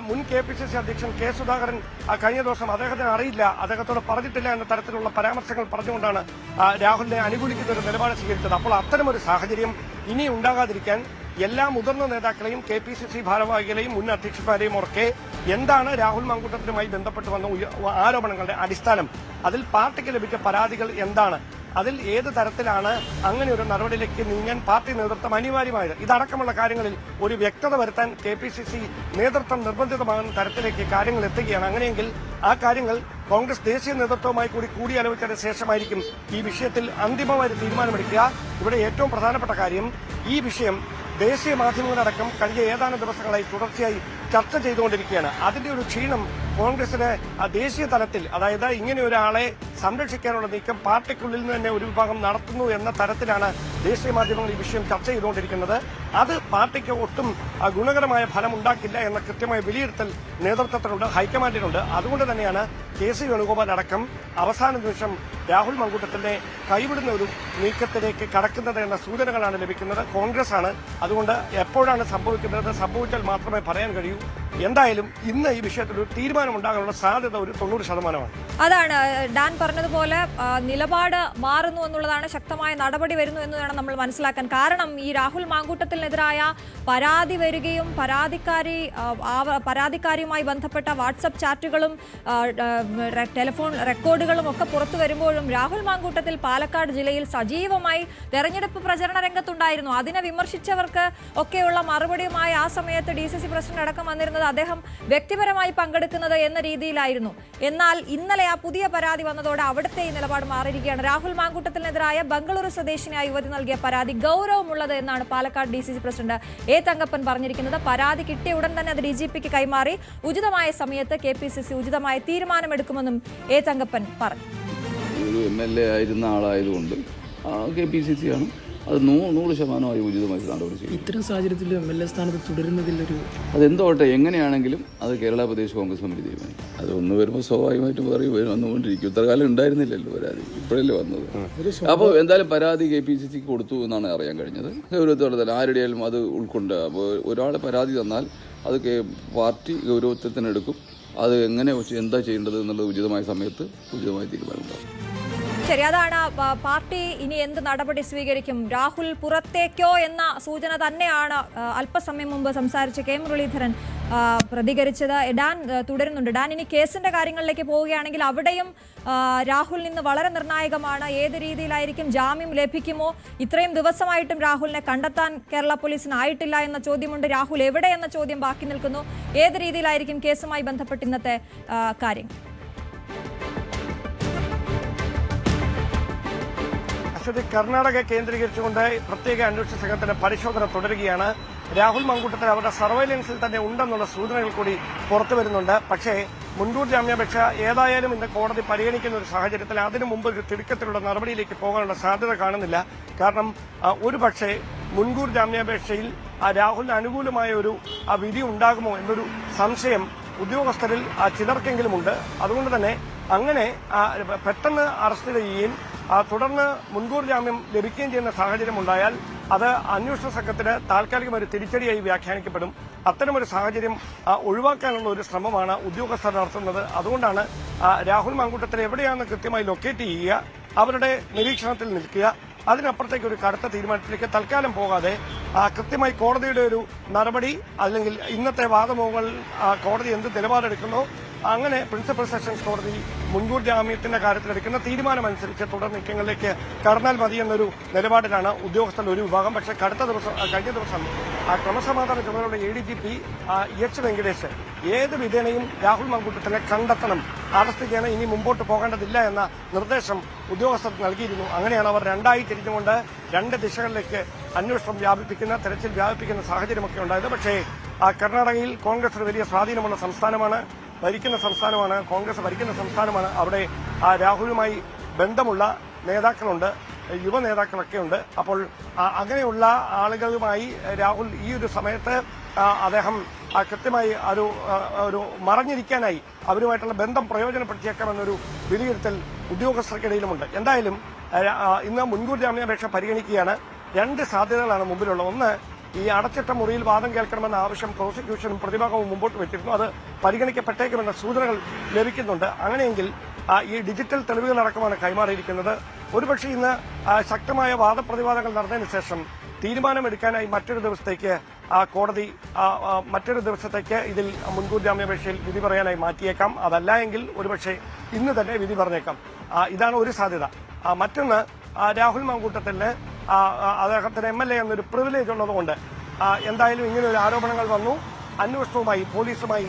മുൻ KPCC അധ്യക്ഷൻ K. സുധാകരൻ കഴിഞ്ഞ ദിവസം അദ്ദേഹത്തിന് അറിയില്ല, അദ്ദേഹത്തോട് പറഞ്ഞിട്ടില്ല എന്ന തരത്തിലുള്ള പരാമർശങ്ങൾ പറഞ്ഞുകൊണ്ടാണ് രാഹുലിനെ അനുകൂലിക്കുന്ന ഒരു നിലപാട് സ്വീകരിച്ചത്. അപ്പോൾ അത്തരമൊരു സാഹചര്യം ഇനി ഉണ്ടാകാതിരിക്കാൻ എല്ലാ മുതിർന്ന നേതാക്കളെയും KPCC ഭാരവാഹികളെയും മുൻ അധ്യക്ഷന്മാരെയും ഒക്കെ എന്താണ് രാഹുൽ മാങ്കൂട്ടത്തിനുമായി ബന്ധപ്പെട്ട് വന്ന ആരോപണങ്ങളുടെ അടിസ്ഥാനം, അതിൽ പാർട്ടിക്ക് ലഭിച്ച പരാതികൾ എന്താണ്, അതിൽ ഏത് തരത്തിലാണ് അങ്ങനെ ഒരു നടപടിയിലേക്ക് നീങ്ങാൻ പാർട്ടി നേതൃത്വം അനിവാര്യമായത്, ഇതടക്കമുള്ള കാര്യങ്ങളിൽ ഒരു വ്യക്തത വരുത്താൻ KPCC നേതൃത്വം നിർബന്ധിതമാകുന്ന തരത്തിലേക്ക് കാര്യങ്ങൾ എത്തുകയാണ്. അങ്ങനെയെങ്കിൽ ആ കാര്യങ്ങൾ കോൺഗ്രസ് ദേശീയ നേതൃത്വവുമായി കൂടി കൂടിയാലോചിച്ചതിന് ശേഷമായിരിക്കും ഈ വിഷയത്തിൽ അന്തിമമായി തീരുമാനമെടുക്കുക. ഇവിടെ ഏറ്റവും പ്രധാനപ്പെട്ട കാര്യം, ഈ വിഷയം ദേശീയ മാധ്യമങ്ങളടക്കം കഴിഞ്ഞ ഏതാനും ദിവസങ്ങളായി തുടർച്ചയായി ചർച്ച ചെയ്തുകൊണ്ടിരിക്കുകയാണ്. അതിന്റെ ഒരു ക്ഷീണം കോൺഗ്രസിന് ദേശീയ തലത്തിൽ, അതായത് ഇങ്ങനെ ഒരാളെ സംരക്ഷിക്കാനുള്ള നീക്കം പാർട്ടിക്കുള്ളിൽ നിന്ന് തന്നെ ഒരു വിഭാഗം നടത്തുന്നു എന്ന തരത്തിലാണ് ദേശീയ മാധ്യമങ്ങൾ ഈ വിഷയം ചർച്ച ചെയ്തുകൊണ്ടിരിക്കുന്നത്. അത് പാർട്ടിക്ക് ഒട്ടും ഗുണകരമായ ഫലം ഉണ്ടാക്കില്ല എന്ന കൃത്യമായ വിലയിരുത്തൽ നേതൃത്വത്തിനുണ്ട്, ഹൈക്കമാൻഡിനുണ്ട്. അതുകൊണ്ട് തന്നെയാണ് KC വേണുഗോപാൽ അടക്കം അവസാന നിമിഷം രാഹുൽ മാങ്കൂട്ടത്തിനെ കൈവിടുന്ന ഒരു നീക്കത്തിലേക്ക് കടക്കുന്നത് എന്ന സൂചനകളാണ് ലഭിക്കുന്നത്. കോൺഗ്രസ് ആണ്. അതുകൊണ്ട് എപ്പോഴാണ് സംഭവിക്കുന്നത്, സംഭവിച്ചാൽ മാത്രമേ പറയാൻ കഴിയൂ. എന്തായാലും ഇന്ന് ഈ വിഷയത്തിൽ ഒരു തീരുമാനമുണ്ടാകാനുള്ള സാധ്യത ഒരു 90%. അതാണ് ഡാൻ പറഞ്ഞതുപോലെ നിലപാട് മാറുന്നു എന്നുള്ളതാണ്, ശക്തമായ നടപടി വരുന്നു എന്ന് വേണം നമ്മൾ മനസ്സിലാക്കാൻ. കാരണം ഈ രാഹുൽ മാങ്കൂട്ടത്തിനെതിരായ പരാതി വരികയും പരാതിക്കാരിയുമായി ബന്ധപ്പെട്ട വാട്സപ്പ് ചാറ്റുകളും ടെലിഫോൺ റെക്കോർഡുകളും ഒക്കെ പുറത്തു വരുമ്പോഴും രാഹുൽ മാങ്കൂട്ടത്തിൽ പാലക്കാട് ജില്ലയിൽ സജീവമായി തെരഞ്ഞെടുപ്പ് പ്രചരണ രംഗത്തുണ്ടായിരുന്നു. അതിനെ വിമർശിച്ചവർക്ക് ഒക്കെയുള്ള മറുപടിയുമായി ആ സമയത്ത് DCC പ്രസിഡന്റ് അടക്കം വന്നിരുന്നത് അദ്ദേഹം വ്യക്തിപരമായി പങ്കെടുക്കുന്നത് എന്ന രീതിയിലായിരുന്നു. എന്നാൽ ഇന്നലെ ആ പുതിയ പരാതി വന്നതോടെ അവിടുത്തെ ഈ നിലപാട് മാറിയിരിക്കുകയാണ്. രാഹുൽ മാങ്കൂട്ടത്തിനെതിരായ ബംഗളൂരു സ്വദേശിനിയായ യുവതി നൽകിയ പരാതി ഗൗരവമുള്ളത് എന്നാണ് Palakkad DCC president A Thankappan പറഞ്ഞിരിക്കുന്നത്. പരാതി കിട്ടിയ ഉടൻ തന്നെ അത് DGPക്ക് കൈമാറി ഉചിതമായ സമയത്ത് KPCC ഉചിതമായ തീരുമാനമെടുക്കുമെന്നും എ തങ്കപ്പൻ പറഞ്ഞു. ഒരു MLA ആയിരുന്ന ആളായതുകൊണ്ട് KPCC ആണ് അത് 100% ഉചിതമായി നടപടി ചെയ്യും. ഇത്തരം സാഹചര്യത്തിൽ MLA സ്ഥാനത്ത് തുടരുന്നതിലൊരു അതെന്തോട്ടെ എങ്ങനെയാണെങ്കിലും അത് കേരള പ്രദേശ് കോൺഗ്രസ് കമ്മിറ്റി തീരുമാനിക്കും. അത് ഒന്ന് വരുമ്പോൾ സ്വാഭാവികമായിട്ടും പറയും വന്നുകൊണ്ടിരിക്കും. ഇത്ര കാലം ഉണ്ടായിരുന്നില്ലല്ലോ പരാതി, ഇപ്പോഴല്ലേ വന്നത്. അപ്പോൾ എന്തായാലും പരാതി KPCCക്ക് കൊടുത്തു എന്നാണ് അറിയാൻ കഴിഞ്ഞത്. ഗൗരവത്തോടെ തന്നെ ആരുടെയാലും അത് ഉൾക്കൊണ്ട് അപ്പോൾ ഒരാൾ പരാതി തന്നാൽ അത് പാർട്ടി ഗൗരവത്തിനെടുക്കും. അത് എങ്ങനെ എന്താ ചെയ്യേണ്ടത് എന്നുള്ളത് ഉചിതമായ സമയത്ത് ഉചിതമായ തീരുമാനമുണ്ടാകും. ശരി, അതാണ് പാർട്ടി ഇനി എന്ത് നടപടി സ്വീകരിക്കും. രാഹുൽ പുറത്തേക്കോ എന്ന സൂചന തന്നെയാണ് അല്പസമയം മുമ്പ് സംസാരിച്ച കെ മുരളീധരൻ പ്രതികരിച്ചത്. ഡാൻ തുടരുന്നുണ്ട്. ഡാൻ, ഇനി കേസിന്റെ കാര്യങ്ങളിലേക്ക് പോവുകയാണെങ്കിൽ അവിടെയും രാഹുൽ നിന്ന് വളരെ നിർണായകമാണ്. ഏത് രീതിയിലായിരിക്കും, ജാമ്യം ലഭിക്കുമോ? ഇത്രയും ദിവസമായിട്ടും രാഹുലിനെ കണ്ടെത്താൻ കേരള പോലീസിന് ആയിട്ടില്ല എന്ന ചോദ്യമുണ്ട്. രാഹുൽ എവിടെ എന്ന ചോദ്യം ബാക്കി നിൽക്കുന്നു. ഏത് രീതിയിലായിരിക്കും കേസുമായി ബന്ധപ്പെട്ട് ഇന്നത്തെ കാര്യങ്ങൾ? കർണാടക കേന്ദ്രീകരിച്ചുകൊണ്ട് പ്രത്യേക അന്വേഷണ സംഘത്തിന്റെ പരിശോധന തുടരുകയാണ്. രാഹുൽ മാങ്കൂട്ടത്തിൽ അവരുടെ സർവൈലൻസിൽ തന്നെ ഉണ്ടെന്നുള്ള സൂചനകൾ കൂടി പുറത്തു വരുന്നുണ്ട്. പക്ഷേ മുൻകൂർ ജാമ്യാപേക്ഷ ഏതായാലും ഇന്ന് കോടതി പരിഗണിക്കുന്ന ഒരു സാഹചര്യത്തിൽ അതിനു മുമ്പ് ഒരു തിടുക്കത്തിലുള്ള നടപടിയിലേക്ക് പോകാനുള്ള സാധ്യത കാണുന്നില്ല. കാരണം ഒരുപക്ഷെ മുൻകൂർ ജാമ്യാപേക്ഷയിൽ രാഹുലിന് അനുകൂലമായ ഒരു വിധി ഉണ്ടാകുമോ എന്നൊരു സംശയം ഉദ്യോഗസ്ഥരിൽ ചിലർക്കെങ്കിലുമുണ്ട്. അതുകൊണ്ട് തന്നെ അങ്ങനെ പെട്ടെന്ന് അറസ്റ്റ് ചെയ്യുകയും തുടർന്ന് മുൻകൂർ ജാമ്യം ലഭിക്കുകയും ചെയ്യുന്ന സാഹചര്യം ഉണ്ടായാൽ അത് അന്വേഷണ സംഘത്തിന് താൽക്കാലികമായി തിരിച്ചടിയായി വ്യാഖ്യാനിക്കപ്പെടും. അത്തരമൊരു സാഹചര്യം ഒഴിവാക്കാനുള്ള ഒരു ശ്രമമാണ് ഉദ്യോഗസ്ഥർ നടത്തുന്നത്. അതുകൊണ്ടാണ് രാഹുൽ മാങ്കൂട്ടത്തിൽ എവിടെയാണെന്ന് കൃത്യമായി ലൊക്കേറ്റ് ചെയ്യുക, അവരുടെ നിരീക്ഷണത്തിൽ നിൽക്കുക. അതിനപ്പുറത്തേക്ക് ഒരു കടുത്ത തീരുമാനത്തിലേക്ക് തൽക്കാലം പോകാതെ കൃത്യമായി കോടതിയുടെ ഒരു നടപടി അല്ലെങ്കിൽ ഇന്നത്തെ വാദമുഖങ്ങൾ കോടതി എന്ത് നിലപാടെടുക്കുന്നോ അങ്ങനെ പ്രിൻസിപ്പൽ സെഷൻസ് കോടതി മുൻകൂർ ജാമ്യത്തിന്റെ കാര്യത്തിലെടുക്കുന്ന തീരുമാനമനുസരിച്ച് തുടർ നീക്കങ്ങളിലേക്ക് കടന്നാൽ മതി എന്നൊരു നിലപാടിലാണ് ഉദ്യോഗസ്ഥരുടെ ഒരു വിഭാഗം. പക്ഷേ കഴിഞ്ഞ ദിവസം ക്രമസമാധാന ചുമതലയുള്ള ADGP H. വെങ്കടേഷ് ഏത് വിധേനയും രാഹുൽ മാങ്കൂട്ടത്തിനെ കണ്ടെത്തണം, അറസ്റ്റ് ചെയ്യാൻ ഇനി മുമ്പോട്ട് പോകേണ്ടതില്ല എന്ന നിർദ്ദേശം ഉദ്യോഗസ്ഥർക്ക് നൽകിയിരുന്നു. അങ്ങനെയാണ് അവർ രണ്ടായി തിരിഞ്ഞുകൊണ്ട് രണ്ട് ദിശകളിലേക്ക് അന്വേഷണം വ്യാപിപ്പിക്കുന്ന, തെരച്ചിൽ വ്യാപിപ്പിക്കുന്ന സാഹചര്യമൊക്കെ ഉണ്ടായത്. പക്ഷേ കർണാടകയിൽ കോൺഗ്രസിന് വലിയ സ്വാധീനമുള്ള സംസ്ഥാനമാണ്, കോൺഗ്രസ് ഭരിക്കുന്ന സംസ്ഥാനമാണ്. അവിടെ രാഹുലുമായി ബന്ധമുള്ള നേതാക്കളുണ്ട്, യുവ നേതാക്കളൊക്കെ ഉണ്ട്. അപ്പോൾ അങ്ങനെയുള്ള ആളുകളുമായി രാഹുൽ ഈ ഒരു സമയത്ത് അദ്ദേഹം കൃത്യമായി ഒരു മറഞ്ഞിരിക്കാനായി അവരുമായിട്ടുള്ള ബന്ധം പ്രയോജനപ്പെടുത്തിയേക്കാമെന്നൊരു വിലയിരുത്തൽ ഉദ്യോഗസ്ഥർക്കിടയിലുമുണ്ട്. എന്തായാലും ഇന്ന് മുൻകൂർ ജാമ്യാപേക്ഷ പരിഗണിക്കുകയാണ്. രണ്ട് സാധ്യതകളാണ് മുമ്പിലുള്ളത്. ഒന്ന്, ഈ അടച്ചിട്ട മുറിയിൽ വാദം കേൾക്കണമെന്ന ആവശ്യം പ്രോസിക്യൂഷനും പ്രതിഭാഗവും മുമ്പോട്ട് വെച്ചിരുന്നു. അത് പരിഗണിക്കപ്പെട്ടേക്കുമെന്ന സൂചനകൾ ലഭിക്കുന്നുണ്ട്. അങ്ങനെയെങ്കിൽ ഈ ഡിജിറ്റൽ തെളിവുകളടക്കമാണ് കൈമാറിയിരിക്കുന്നത്. ഒരുപക്ഷെ ഇന്ന് ശക്തമായ വാദപ്രതിവാദങ്ങൾ നടന്നതിന് ശേഷം തീരുമാനമെടുക്കാനായി മറ്റൊരു ദിവസത്തേക്ക് ഇതിൽ മുൻകൂർ ജാമ്യാപേക്ഷയിൽ വിധി പറയാനായി മാറ്റിയേക്കാം. അതല്ല എങ്കിൽ ഒരുപക്ഷെ ഇന്ന് തന്നെ വിധി പറഞ്ഞേക്കാം. ഇതാണ് ഒരു സാധ്യത. മറ്റൊന്ന്, രാഹുൽ മാങ്കൂട്ടത്തിന് അദ്ദേഹത്തിന് MLA എന്നൊരു പ്രിവിലേജ് ഉള്ളതുകൊണ്ട് എന്തായാലും ഇങ്ങനെ ഒരു ആരോപണങ്ങൾ വന്നു, അന്വേഷണവുമായി പോലീസുമായി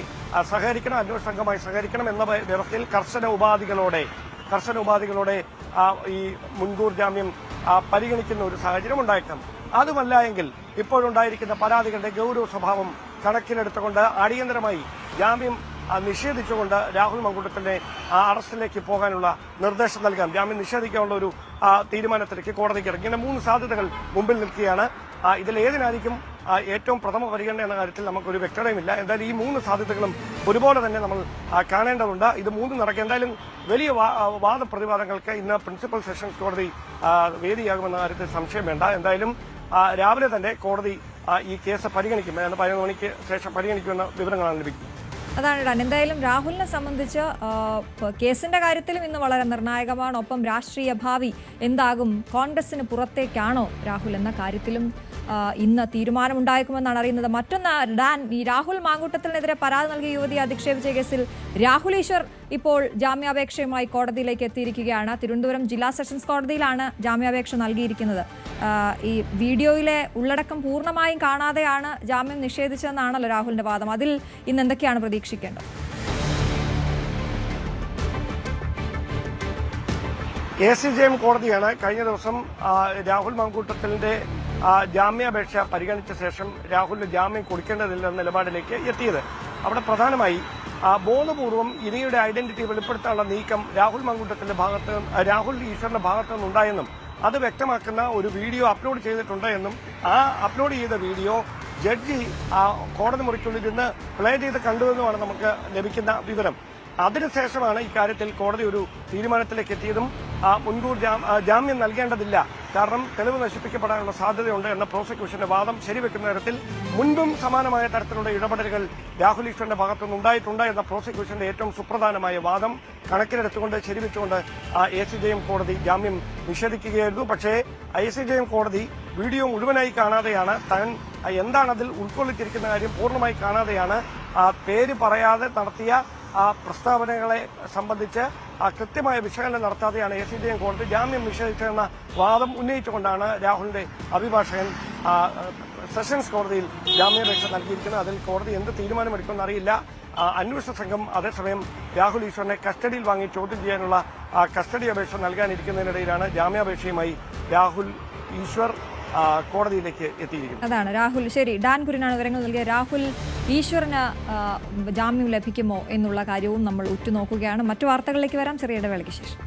സഹകരിക്കണം, അന്വേഷണ സംഘമായി സഹകരിക്കണം എന്ന വ്യവസ്ഥയിൽ കർശന ഉപാധികളോടെ ഈ മുൻകൂർ ജാമ്യം പരിഗണിക്കുന്ന ഒരു സാഹചര്യം ഉണ്ടായേക്കാം. അതുമല്ല എങ്കിൽ ഇപ്പോഴുണ്ടായിരിക്കുന്ന പരാതികളുടെ ഗൌരവ സ്വഭാവം കണക്കിലെടുത്തുകൊണ്ട് അടിയന്തരമായി ജാമ്യം നിഷേധിച്ചുകൊണ്ട് രാഹുൽ മാങ്കൂട്ടത്തിന്റെ അറസ്റ്റിലേക്ക് പോകാനുള്ള നിർദ്ദേശം നൽകാം. ജാമ്യം നിഷേധിക്കാനുള്ള ഒരു തീരുമാനത്തിലേക്ക് കോടതിക്ക് ഇറങ്ങി. ഇങ്ങനെ മൂന്ന് സാധ്യതകൾ മുമ്പിൽ നിൽക്കുകയാണ്. ഇതിലേതിനായിരിക്കും ഏറ്റവും പ്രഥമ പരിഗണന എന്ന കാര്യത്തിൽ നമുക്കൊരു വ്യക്തതയുമില്ല. എന്തായാലും ഈ മൂന്ന് സാധ്യതകളും ഒരുപോലെ തന്നെ നമ്മൾ കാണേണ്ടതുണ്ട്. ഇത് മൂന്നും നടക്കുക. എന്തായാലും വലിയ വാദപ്രതിവാദങ്ങൾക്ക് ഇന്ന് പ്രിൻസിപ്പൽ സെഷൻസ് കോടതി വേദിയാകുമെന്ന കാര്യത്തിൽ സംശയം വേണ്ട. എന്തായാലും രാവിലെ തന്നെ കോടതി ഈ കേസ് പരിഗണിക്കും. 11 മണിക്ക് ശേഷം പരിഗണിക്കുമെന്ന വിവരങ്ങളാണ് ലഭിക്കുന്നത്. അതാണ് ഡാൻ. എന്തായാലും രാഹുലിനെ സംബന്ധിച്ച് കേസിന്റെ കാര്യത്തിലും ഇന്ന് വളരെ നിർണായകമാണ്. ഒപ്പം രാഷ്ട്രീയ ഭാവി എന്താകും, കോൺഗ്രസിന് പുറത്തേക്കാണോ രാഹുൽ എന്ന കാര്യത്തിലും ഇന്ന് തീരുമാനമുണ്ടായേക്കുമെന്നാണ് അറിയുന്നത്. മറ്റൊന്ന് ഡാൻ, ഈ രാഹുൽ മാങ്കൂട്ടത്തിനെതിരെ പരാതി നൽകിയ യുവതിയെ അധിക്ഷേപിച്ച കേസിൽ രാഹുൽ ഈശ്വർ ഇപ്പോൾ ജാമ്യാപേക്ഷയുമായി കോടതിയിലേക്ക് എത്തിയിരിക്കുകയാണ്. തിരുവനന്തപുരം ജില്ലാ സെഷൻസ് കോടതിയിലാണ് ജാമ്യാപേക്ഷ നൽകിയിരിക്കുന്നത്. ഈ വീഡിയോയിലെ ഉള്ളടക്കം പൂർണ്ണമായും കാണാതെയാണ് ജാമ്യം നിഷേധിച്ചതെന്നാണല്ലോ രാഹുലിന്റെ വാദം. അതിൽ ഇന്ന് എന്തൊക്കെയാണ് പ്രതീക്ഷിക്കേണ്ടത്? ACJM കോടതിയാണ് കഴിഞ്ഞ ദിവസം രാഹുൽ മാങ്കൂട്ടത്തിന്റെ ജാമ്യാപേക്ഷ പരിഗണിച്ച ശേഷം രാഹുലിന് ജാമ്യം കൊടുക്കേണ്ടതില്ലെന്ന നിലപാടിലേക്ക് എത്തിയത്. അവിടെ പ്രധാനമായി ബോധപൂർവം ഇനിയുടെ ഐഡന്റിറ്റി വെളിപ്പെടുത്താനുള്ള നീക്കം രാഹുൽ ഈശ്വറിന്റെ ഭാഗത്തു നിന്നുണ്ടായെന്നും അത് വ്യക്തമാക്കുന്ന ഒരു വീഡിയോ അപ്ലോഡ് ചെയ്തിട്ടുണ്ട് എന്നും ആ അപ്ലോഡ് ചെയ്ത വീഡിയോ ജഡ്ജി കോടതി മുറിക്കുള്ളിൽ നിന്ന് പ്ലേ ചെയ്ത് കണ്ടുവെന്നുമാണ് നമുക്ക് ലഭിക്കുന്ന വിവരം. അതിനുശേഷമാണ് ഇക്കാര്യത്തിൽ കോടതി ഒരു തീരുമാനത്തിലേക്ക് എത്തിയതും മുൻകൂർ ജാമ്യം നൽകേണ്ടതില്ല, കാരണം തെളിവ് നശിപ്പിക്കപ്പെടാനുള്ള സാധ്യതയുണ്ട് എന്ന പ്രോസിക്യൂഷന്റെ വാദം ശരിവെക്കുന്ന തരത്തിൽ മുൻപും സമാനമായ തരത്തിലുള്ള ഇടപെടലുകൾ രാഹുൽ ഈശ്വറിന്റെ ഭാഗത്തുനിന്നുണ്ടായിട്ടുണ്ട് എന്ന പ്രോസിക്യൂഷന്റെ ഏറ്റവും സുപ്രധാനമായ വാദം കണക്കിലെടുത്തുകൊണ്ട് ശരിവെച്ചുകൊണ്ട് ACJM കോടതി ജാമ്യം നിഷേധിക്കുകയായിരുന്നു. പക്ഷേ ACJM കോടതി വീഡിയോ മുഴുവനായി കാണാതെയാണ്, താൻ എന്താണ് അതിൽ ഉൾക്കൊള്ളിച്ചിരിക്കുന്ന കാര്യം പൂർണ്ണമായി കാണാതെയാണ് പേര് പറയാതെ നടത്തിയ പ്രസ്താവനകളെ സംബന്ധിച്ച് കൃത്യമായ വിശകലനം നടത്താതെയാണ് ACJM കോടതി ജാമ്യം നിഷേധിച്ചതെന്ന വാദം ഉന്നയിച്ചുകൊണ്ടാണ് രാഹുലിന്റെ അഭിഭാഷകൻ സെഷൻസ് കോടതിയിൽ ജാമ്യാപേക്ഷ നൽകിയിരിക്കുന്നത്. അതിൽ കോടതി എന്ത് തീരുമാനമെടുക്കുമെന്ന് അറിയില്ല. അന്വേഷണ സംഘം അതേസമയം രാഹുൽ ഈശ്വറിനെ കസ്റ്റഡിയിൽ വാങ്ങി ചോദ്യം ചെയ്യാനുള്ള കസ്റ്റഡി അപേക്ഷ നൽകാനിരിക്കുന്നതിനിടയിലാണ് ജാമ്യാപേക്ഷയുമായി രാഹുൽ ഈശ്വർ കോടതിയിലേക്ക് എത്തിയിരിക്കുന്നത്. അതാണ് രാഹുൽ. ശരി, ഡാൻ കുര്യനാണ് വിവരങ്ങൾ നൽകിയ. രാഹുൽ ഈശ്വറിന് ജാമ്യം ലഭിക്കുമോ എന്നുള്ള കാര്യവും നമ്മൾ ഉറ്റുനോക്കുകയാണ്. മറ്റു വാർത്തകളിലേക്ക് വരാം ചെറിയ ഇടവേളയ്ക്ക് ശേഷം.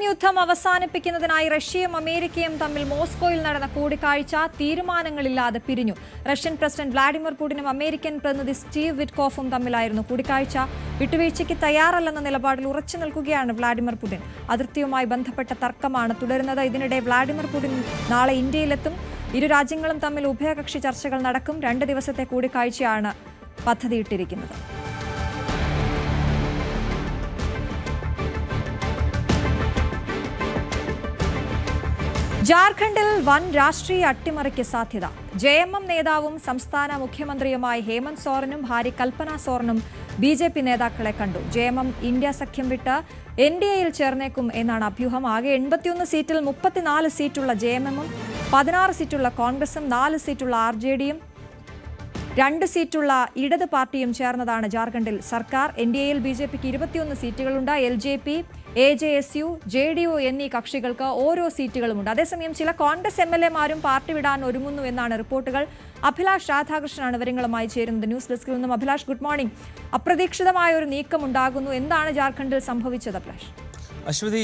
യുദ്ധം അവസാനിപ്പിക്കുന്നതിനായി റഷ്യയും അമേരിക്കയും തമ്മിൽ മോസ്കോയിൽ നടന്ന കൂടിക്കാഴ്ച തീരുമാനങ്ങളില്ലാതെ പിരിഞ്ഞു. റഷ്യൻ പ്രസിഡന്റ് വ്ളാഡിമിർ പുടിനും അമേരിക്കൻ പ്രതിനിധി സ്റ്റീവ് വിറ്റ്കോഫും തമ്മിലായിരുന്നു കൂടിക്കാഴ്ച. വിട്ടുവീഴ്ചയ്ക്ക് തയ്യാറല്ലെന്ന നിലപാടിൽ ഉറച്ചു നിൽക്കുകയാണ് വ്ളാഡിമിർ പുടിൻ. അതിർത്തിയുമായി ബന്ധപ്പെട്ട തർക്കമാണ് തുടരുന്നത്. ഇതിനിടെ വ്ളാഡിമിർ പുടിൻ നാളെ ഇന്ത്യയിലെത്തും. ഇരു രാജ്യങ്ങളും തമ്മിൽ ഉഭയകക്ഷി ചർച്ചകൾ നടക്കും. 2 ദിവസത്തെ കൂടിക്കാഴ്ചയാണ് പദ്ധതിയിട്ടിരിക്കുന്നത്. ജാർഖണ്ഡിൽ വൻ രാഷ്ട്രീയ അട്ടിമറിക്ക് സാധ്യത. JMM നേതാവും സംസ്ഥാന മുഖ്യമന്ത്രിയുമായി ഹേമന്ത് സോറനും ഭാര്യ കൽപ്പന സോറനും BJP നേതാക്കളെ കണ്ടു. JMM ഇന്ത്യ സഖ്യം വിട്ട് NDAയിൽ ചേർന്നേക്കും എന്നാണ് അഭ്യൂഹം. ആകെ 81 സീറ്റിൽ 34 സീറ്റുള്ള JMMഉം 16 സീറ്റുള്ള കോൺഗ്രസും 4 സീറ്റുള്ള RJDയും 2 സീറ്റുള്ള ഇടത് പാർട്ടിയും ചേർന്നതാണ് ജാർഖണ്ഡിൽ സർക്കാർ. NDAയിൽ BJPക്ക് 21 സീറ്റുകളുണ്ട്. LJP, AJSU, JDU എന്നീ കക്ഷികൾക്ക് ഓരോ സീറ്റുകളുമുണ്ട്. അതേസമയം ചില കോൺഗ്രസ് MLAമാരും പാർട്ടി വിടാൻ ഒരുങ്ങുന്നു എന്നാണ് റിപ്പോർട്ടുകൾ. അഭിലാഷ് രാധാകൃഷ്ണനാണ് വിവരങ്ങളുമായി ചേരുന്നത് ന്യൂസ് ഡെസ്കിൽ നിന്നും. Abhilash, good morning. അപ്രതീക്ഷിതമായ ഒരു നീക്കം ഉണ്ടാകുന്നു. എന്താണ് ജാർഖണ്ഡിൽ സംഭവിച്ചത് അഭിലാഷ്? അശ്വതി,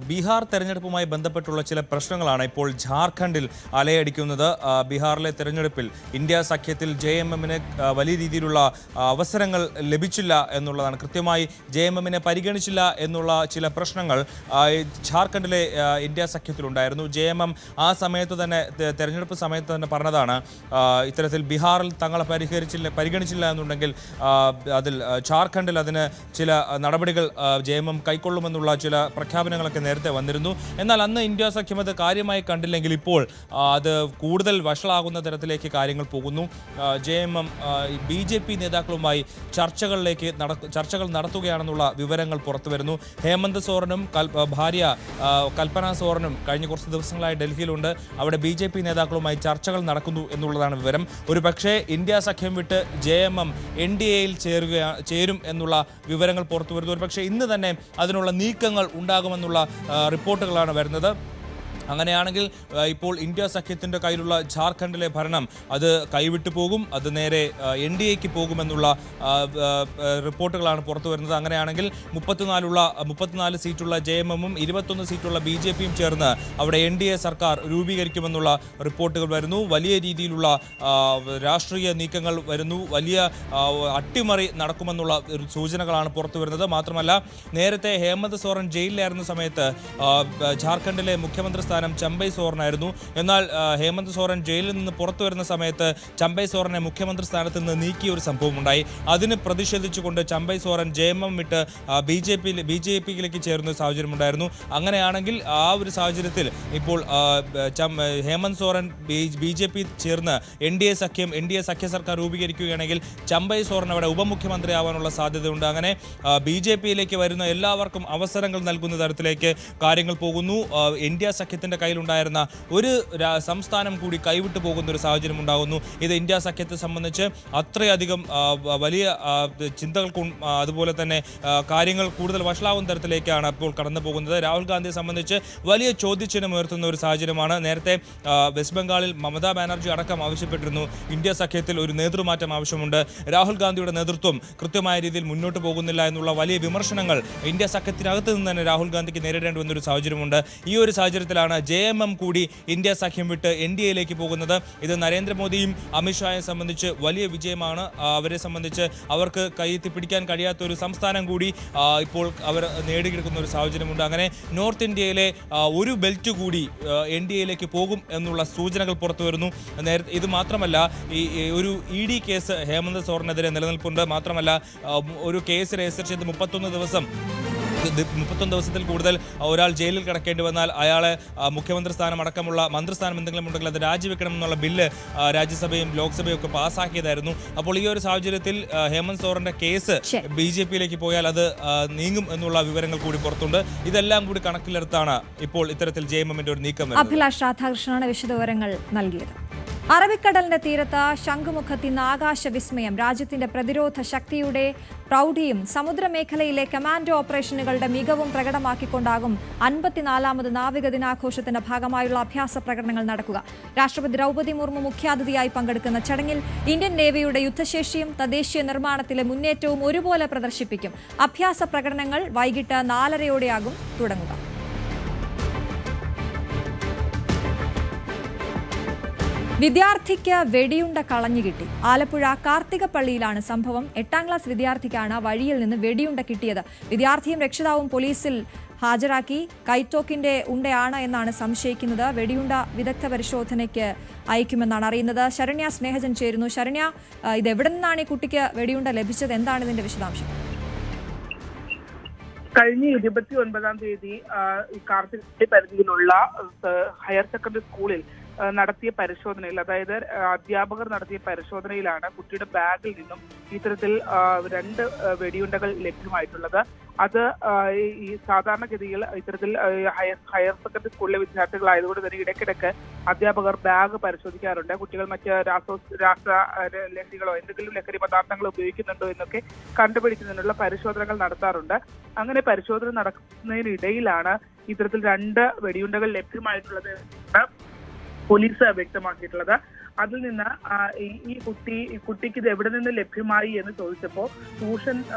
ബീഹാർ തെരഞ്ഞെടുപ്പുമായി ബന്ധപ്പെട്ടുള്ള ചില പ്രശ്നങ്ങളാണ് ഇപ്പോൾ ജാർഖണ്ഡിൽ അലയടിക്കുന്നത്. ബീഹാറിലെ തെരഞ്ഞെടുപ്പിൽ ഇന്ത്യ സഖ്യത്തിൽ JMMന് വലിയ രീതിയിലുള്ള അവസരങ്ങൾ ലഭിച്ചില്ല എന്നുള്ളതാണ്. കൃത്യമായി JMMനെ പരിഗണിച്ചില്ല എന്നുള്ള ചില പ്രശ്നങ്ങൾ ജാർഖണ്ഡിലെ ഇന്ത്യ സഖ്യത്തിലുണ്ടായിരുന്നു. JMM ആ സമയത്ത് തന്നെ, തെരഞ്ഞെടുപ്പ് സമയത്ത് തന്നെ പറഞ്ഞതാണ്, ഇത്തരത്തിൽ ബീഹാറിൽ തങ്ങളെ പരിഗണിച്ചില്ല എന്നുണ്ടെങ്കിൽ അതിൽ ജാർഖണ്ഡിൽ അതിന് ചില നടപടികൾ JMM കൈക്കൊള്ളുമെന്നുള്ള ചില പ്രഖ്യാപനങ്ങളൊക്കെ നേരത്തെ വന്നിരുന്നു. എന്നാൽ അന്ന് ഇന്ത്യ സഖ്യം അത് കാര്യമായി കണ്ടില്ലെങ്കിൽ ഇപ്പോൾ അത് കൂടുതൽ വഷളാകുന്ന തരത്തിലേക്ക് കാര്യങ്ങൾ പോകുന്നു. JMM BJP നേതാക്കളുമായി ചർച്ചകൾ നടത്തുകയാണെന്നുള്ള വിവരങ്ങൾ പുറത്തു വരുന്നു. ഹേമന്ത് സോറനും ഭാര്യ കൽപ്പന സോറനും കഴിഞ്ഞ കുറച്ച് ദിവസങ്ങളായി ഡൽഹിയിലുണ്ട്. അവിടെ BJP നേതാക്കളുമായി ചർച്ചകൾ നടക്കുന്നു എന്നുള്ളതാണ് വിവരം. ഒരു പക്ഷേ ഇന്ത്യ സഖ്യം വിട്ട് JMM NDAയിൽ ചേരും എന്നുള്ള വിവരങ്ങൾ പുറത്തു വരുന്നു. ഒരു പക്ഷേ ഇന്ന് തന്നെ അതിനുള്ള നീക്കങ്ങൾ ഉണ്ടാകുമെന്നുള്ള റിപ്പോർട്ടുകളാണ് വരുന്നത്. അങ്ങനെയാണെങ്കിൽ ഇപ്പോൾ ഇന്ത്യ സഖ്യത്തിൻ്റെ കയ്യിലുള്ള ജാർഖണ്ഡിലെ ഭരണം അത് കൈവിട്ടു പോകും, അത് നേരെ NDAക്ക് പോകുമെന്നുള്ള റിപ്പോർട്ടുകളാണ് പുറത്തു വരുന്നത്. അങ്ങനെയാണെങ്കിൽ 34 സീറ്റുള്ള JMM-ഉം 21 സീറ്റുള്ള BJP-യും ചേർന്ന് അവിടെ NDA സർക്കാർ രൂപീകരിക്കുമെന്നുള്ള റിപ്പോർട്ടുകൾ വരുന്നു. വലിയ രീതിയിലുള്ള രാഷ്ട്രീയ നീക്കങ്ങൾ വരുന്നു, വലിയ അട്ടിമറി നടക്കുമെന്നുള്ള സൂചനകളാണ് പുറത്തു വരുന്നത്. മാത്രമല്ല, നേരത്തെ ഹേമന്ത് സോറൻ ജയിലിലായിരുന്ന സമയത്ത് ജാർഖണ്ഡിലെ മുഖ്യമന്ത്രി ചമ്പൈ സോറനായിരുന്നു. എന്നാൽ ഹേമന്ത് സോറൻ ജയിലിൽ നിന്ന് പുറത്തു വരുന്ന സമയത്ത് ചമ്പൈ സോറനെ മുഖ്യമന്ത്രി സ്ഥാനത്ത് നിന്ന് നീക്കിയ ഒരു സംഭവം ഉണ്ടായി. അതിന് പ്രതിഷേധിച്ചുകൊണ്ട് ചമ്പൈ സോറൻ JMM വിട്ട് BJPയിലേക്ക് ചേരുന്ന സാഹചര്യമുണ്ടായിരുന്നു. അങ്ങനെയാണെങ്കിൽ ആ ഒരു സാഹചര്യത്തിൽ ഇപ്പോൾ ഹേമന്ത് സോറൻ BJP ചേർന്ന് NDA സഖ്യ സർക്കാർ രൂപീകരിക്കുകയാണെങ്കിൽ ചമ്പൈ സോറൻ അവിടെ ഉപമുഖ്യമന്ത്രിയാവാനുള്ള സാധ്യതയുണ്ട്. അങ്ങനെ BJPയിലേക്ക് വരുന്ന എല്ലാവർക്കും അവസരങ്ങൾ നൽകുന്ന തരത്തിലേക്ക് കാര്യങ്ങൾ പോകുന്നു. ഇന്ത്യ സഖ്യത്തിന്റെ കയ്യിലുണ്ടായിരുന്ന ഒരു സംസ്ഥാനം കൂടി കൈവിട്ടു പോകുന്ന ഒരു സാഹചര്യം ഉണ്ടാകുന്നു. ഇത് ഇന്ത്യ സഖ്യത്തെ സംബന്ധിച്ച് അത്രയധികം വലിയ ചിന്തകൾക്കും അതുപോലെ തന്നെ കാര്യങ്ങൾ കൂടുതൽ വഷളാവുന്ന തരത്തിലേക്കാണ് ഇപ്പോൾ കടന്നു പോകുന്നത്. രാഹുൽ ഗാന്ധിയെ സംബന്ധിച്ച് വലിയ ചോദ്യചിഹ്നം ഉയർത്തുന്ന ഒരു സാഹചര്യമാണ്. നേരത്തെ വെസ്റ്റ് ബംഗാളിൽ മമതാ ബാനർജി അടക്കം ആവശ്യപ്പെട്ടിരുന്നു ഇന്ത്യ സഖ്യത്തിൽ ഒരു നേതൃമാറ്റം ആവശ്യമുണ്ട്, രാഹുൽ ഗാന്ധിയുടെ നേതൃത്വം കൃത്യമായ രീതിയിൽ മുന്നോട്ട് പോകുന്നില്ല എന്നുള്ള വലിയ വിമർശനങ്ങൾ ഇന്ത്യ സഖ്യത്തിനകത്ത് നിന്ന് തന്നെ രാഹുൽ ഗാന്ധിക്ക് നേരിടേണ്ടി വന്നൊരു സാഹചര്യമുണ്ട്. ഈ ഒരു സാഹചര്യത്തിലാണ് JMM കൂടി ഇന്ത്യ സഖ്യം വിട്ട് NDAയിലേക്ക് പോകുന്നത്. ഇത് നരേന്ദ്രമോദിയും അമിത്ഷായെ സംബന്ധിച്ച് വലിയ വിജയമാണ്. അവരെ സംബന്ധിച്ച് അവർക്ക് കൈയെത്തിപ്പിടിക്കാൻ കഴിയാത്ത ഒരു സംസ്ഥാനം കൂടി ഇപ്പോൾ അവർ നേടിയെടുക്കുന്ന ഒരു സാഹചര്യമുണ്ട്. അങ്ങനെ നോർത്ത് ഇന്ത്യയിലെ ഒരു ബെൽറ്റ് കൂടി NDAയിലേക്ക് പോകും എന്നുള്ള സൂചനകൾ പുറത്തു വരുന്നു. ഇത് മാത്രമല്ല, ഈ ഒരു ED കേസ് ഹേമന്ത് സോറനെതിരെ നിലനിൽപ്പുണ്ട്. മാത്രമല്ല, ഒരു കേസ് രജിസ്റ്റർ ചെയ്ത് 31 ദിവസത്തിൽ കൂടുതൽ ഒരാൾ ജയിലിൽ കിടക്കേണ്ടി വന്നാൽ അയാളെ മുഖ്യമന്ത്രി സ്ഥാനം അടക്കമുള്ള മന്ത്രിസ്ഥാനം എന്തെങ്കിലും ഉണ്ടെങ്കിൽ അത് രാജിവെക്കണമെന്നുള്ള ബില്ല് രാജ്യസഭയും ലോക്സഭയും ഒക്കെ പാസ്സാക്കിയതായിരുന്നു. അപ്പോൾ ഈ ഒരു സാഹചര്യത്തിൽ ഹേമന്ത് സോറന്റെ കേസ് BJPയിലേക്ക് പോയാൽ അത് നീങ്ങും എന്നുള്ള വിവരങ്ങൾ കൂടി പുറത്തുണ്ട്. ഇതെല്ലാം കൂടി കണക്കിലെടുത്താണ് ഇപ്പോൾ ഇത്തരത്തിൽ JMM-ന്റെ ഒരു നീക്കം. അഭിലാഷ് രാധാകൃഷ്ണനാണ് വിശദവിവരങ്ങൾ നൽകിയത്. അറബിക്കടലിന്റെ തീരത്ത് ശംഖുമുഖത്തിന്ന് ആകാശവിസ്മയം. രാജ്യത്തിന്റെ പ്രതിരോധ ശക്തിയുടെ പ്രൗഢിയും സമുദ്രമേഖലയിലെ കമാൻഡോ ഓപ്പറേഷനുകളുടെ മികവും പ്രകടമാക്കിക്കൊണ്ടാകും 54ാമത് നാവിക ദിനാഘോഷത്തിന്റെ ഭാഗമായുള്ള അഭ്യാസ പ്രകടനങ്ങൾ നടക്കുക. രാഷ്ട്രപതി ദ്രൗപദി മുർമു മുഖ്യാതിഥിയായി പങ്കെടുക്കുന്ന ചടങ്ങിൽ ഇന്ത്യൻ നേവിയുടെ യുദ്ധശേഷിയും തദ്ദേശീയ നിർമ്മാണത്തിലെ മുന്നേറ്റവും ഒരുപോലെ പ്രദർശിപ്പിക്കും. അഭ്യാസ പ്രകടനങ്ങൾ വൈകിട്ട് 4:30 തുടങ്ങുക. വിദ്യാർത്ഥിക്ക് വെടിയുണ്ട കളഞ്ഞു കിട്ടി. ആലപ്പുഴ കാർത്തികപ്പള്ളിയിലാണ് സംഭവം. 8ാം ക്ലാസ് വിദ്യാർത്ഥിക്കാണ് വഴിയിൽ നിന്ന് വെടിയുണ്ട കിട്ടിയത്. വിദ്യാർത്ഥിയും രക്ഷിതാവും പോലീസിൽ ഹാജരാക്കി. കൈത്തോക്കിന്റെ ഉണ്ടയാണ് എന്നാണ് സംശയിക്കുന്നത്. വെടിയുണ്ട വിദഗ്ധ പരിശോധനയ്ക്ക് അയക്കുമെന്നാണ് അറിയുന്നത്. ശരണ്യ സ്നേഹജൻ ചേരുന്നു. ശരണ്യ, ഇത് എവിടെ നിന്നാണ് ഈ കുട്ടിക്ക് വെടിയുണ്ട ലഭിച്ചത്? എന്താണ് ഇതിന്റെ വിശദാംശം? കഴിഞ്ഞ 29-ാം തീയതി ഈ കാർത്തികപ്പള്ളി പരിധിയിലുള്ള ഹയർ സെക്കൻഡറി സ്കൂളിൽ നടത്തിയ പരിശോധനയിൽ, അതായത് അധ്യാപകർ നടത്തിയ പരിശോധനയിലാണ് കുട്ടിയുടെ ബാഗിൽ നിന്നും ഇത്തരത്തിൽ 2 വെടിയുണ്ടകൾ ലഭ്യമായിട്ടുള്ളത്. അത് ഈ സാധാരണഗതിയിൽ ഇത്തരത്തിൽ ഹയർ സെക്കൻഡറി സ്കൂളിലെ വിദ്യാർത്ഥികളായതുകൊണ്ട് തന്നെ ഇടയ്ക്കിടയ്ക്ക് അധ്യാപകർ ബാഗ് പരിശോധിക്കാറുണ്ട്. കുട്ടികൾ മറ്റ് രാസ ലഹരികളോ എന്തെങ്കിലും ലഹരി പദാർത്ഥങ്ങൾ ഉപയോഗിക്കുന്നുണ്ടോ എന്നൊക്കെ കണ്ടുപിടിക്കുന്നതിനുള്ള പരിശോധനകൾ നടത്താറുണ്ട്. അങ്ങനെ പരിശോധന നടക്കുന്നതിനിടയിലാണ് ഇത്തരത്തിൽ 2 വെടിയുണ്ടകൾ ലഭ്യമായിട്ടുള്ളത് പോലീസ് വ്യക്തമാക്കിയിട്ടുള്ളത്. അതിൽ നിന്ന് ഈ കുട്ടിക്ക് ഇത് എവിടെ നിന്ന് ലഭ്യമായി എന്ന് ചോദിച്ചപ്പോൾ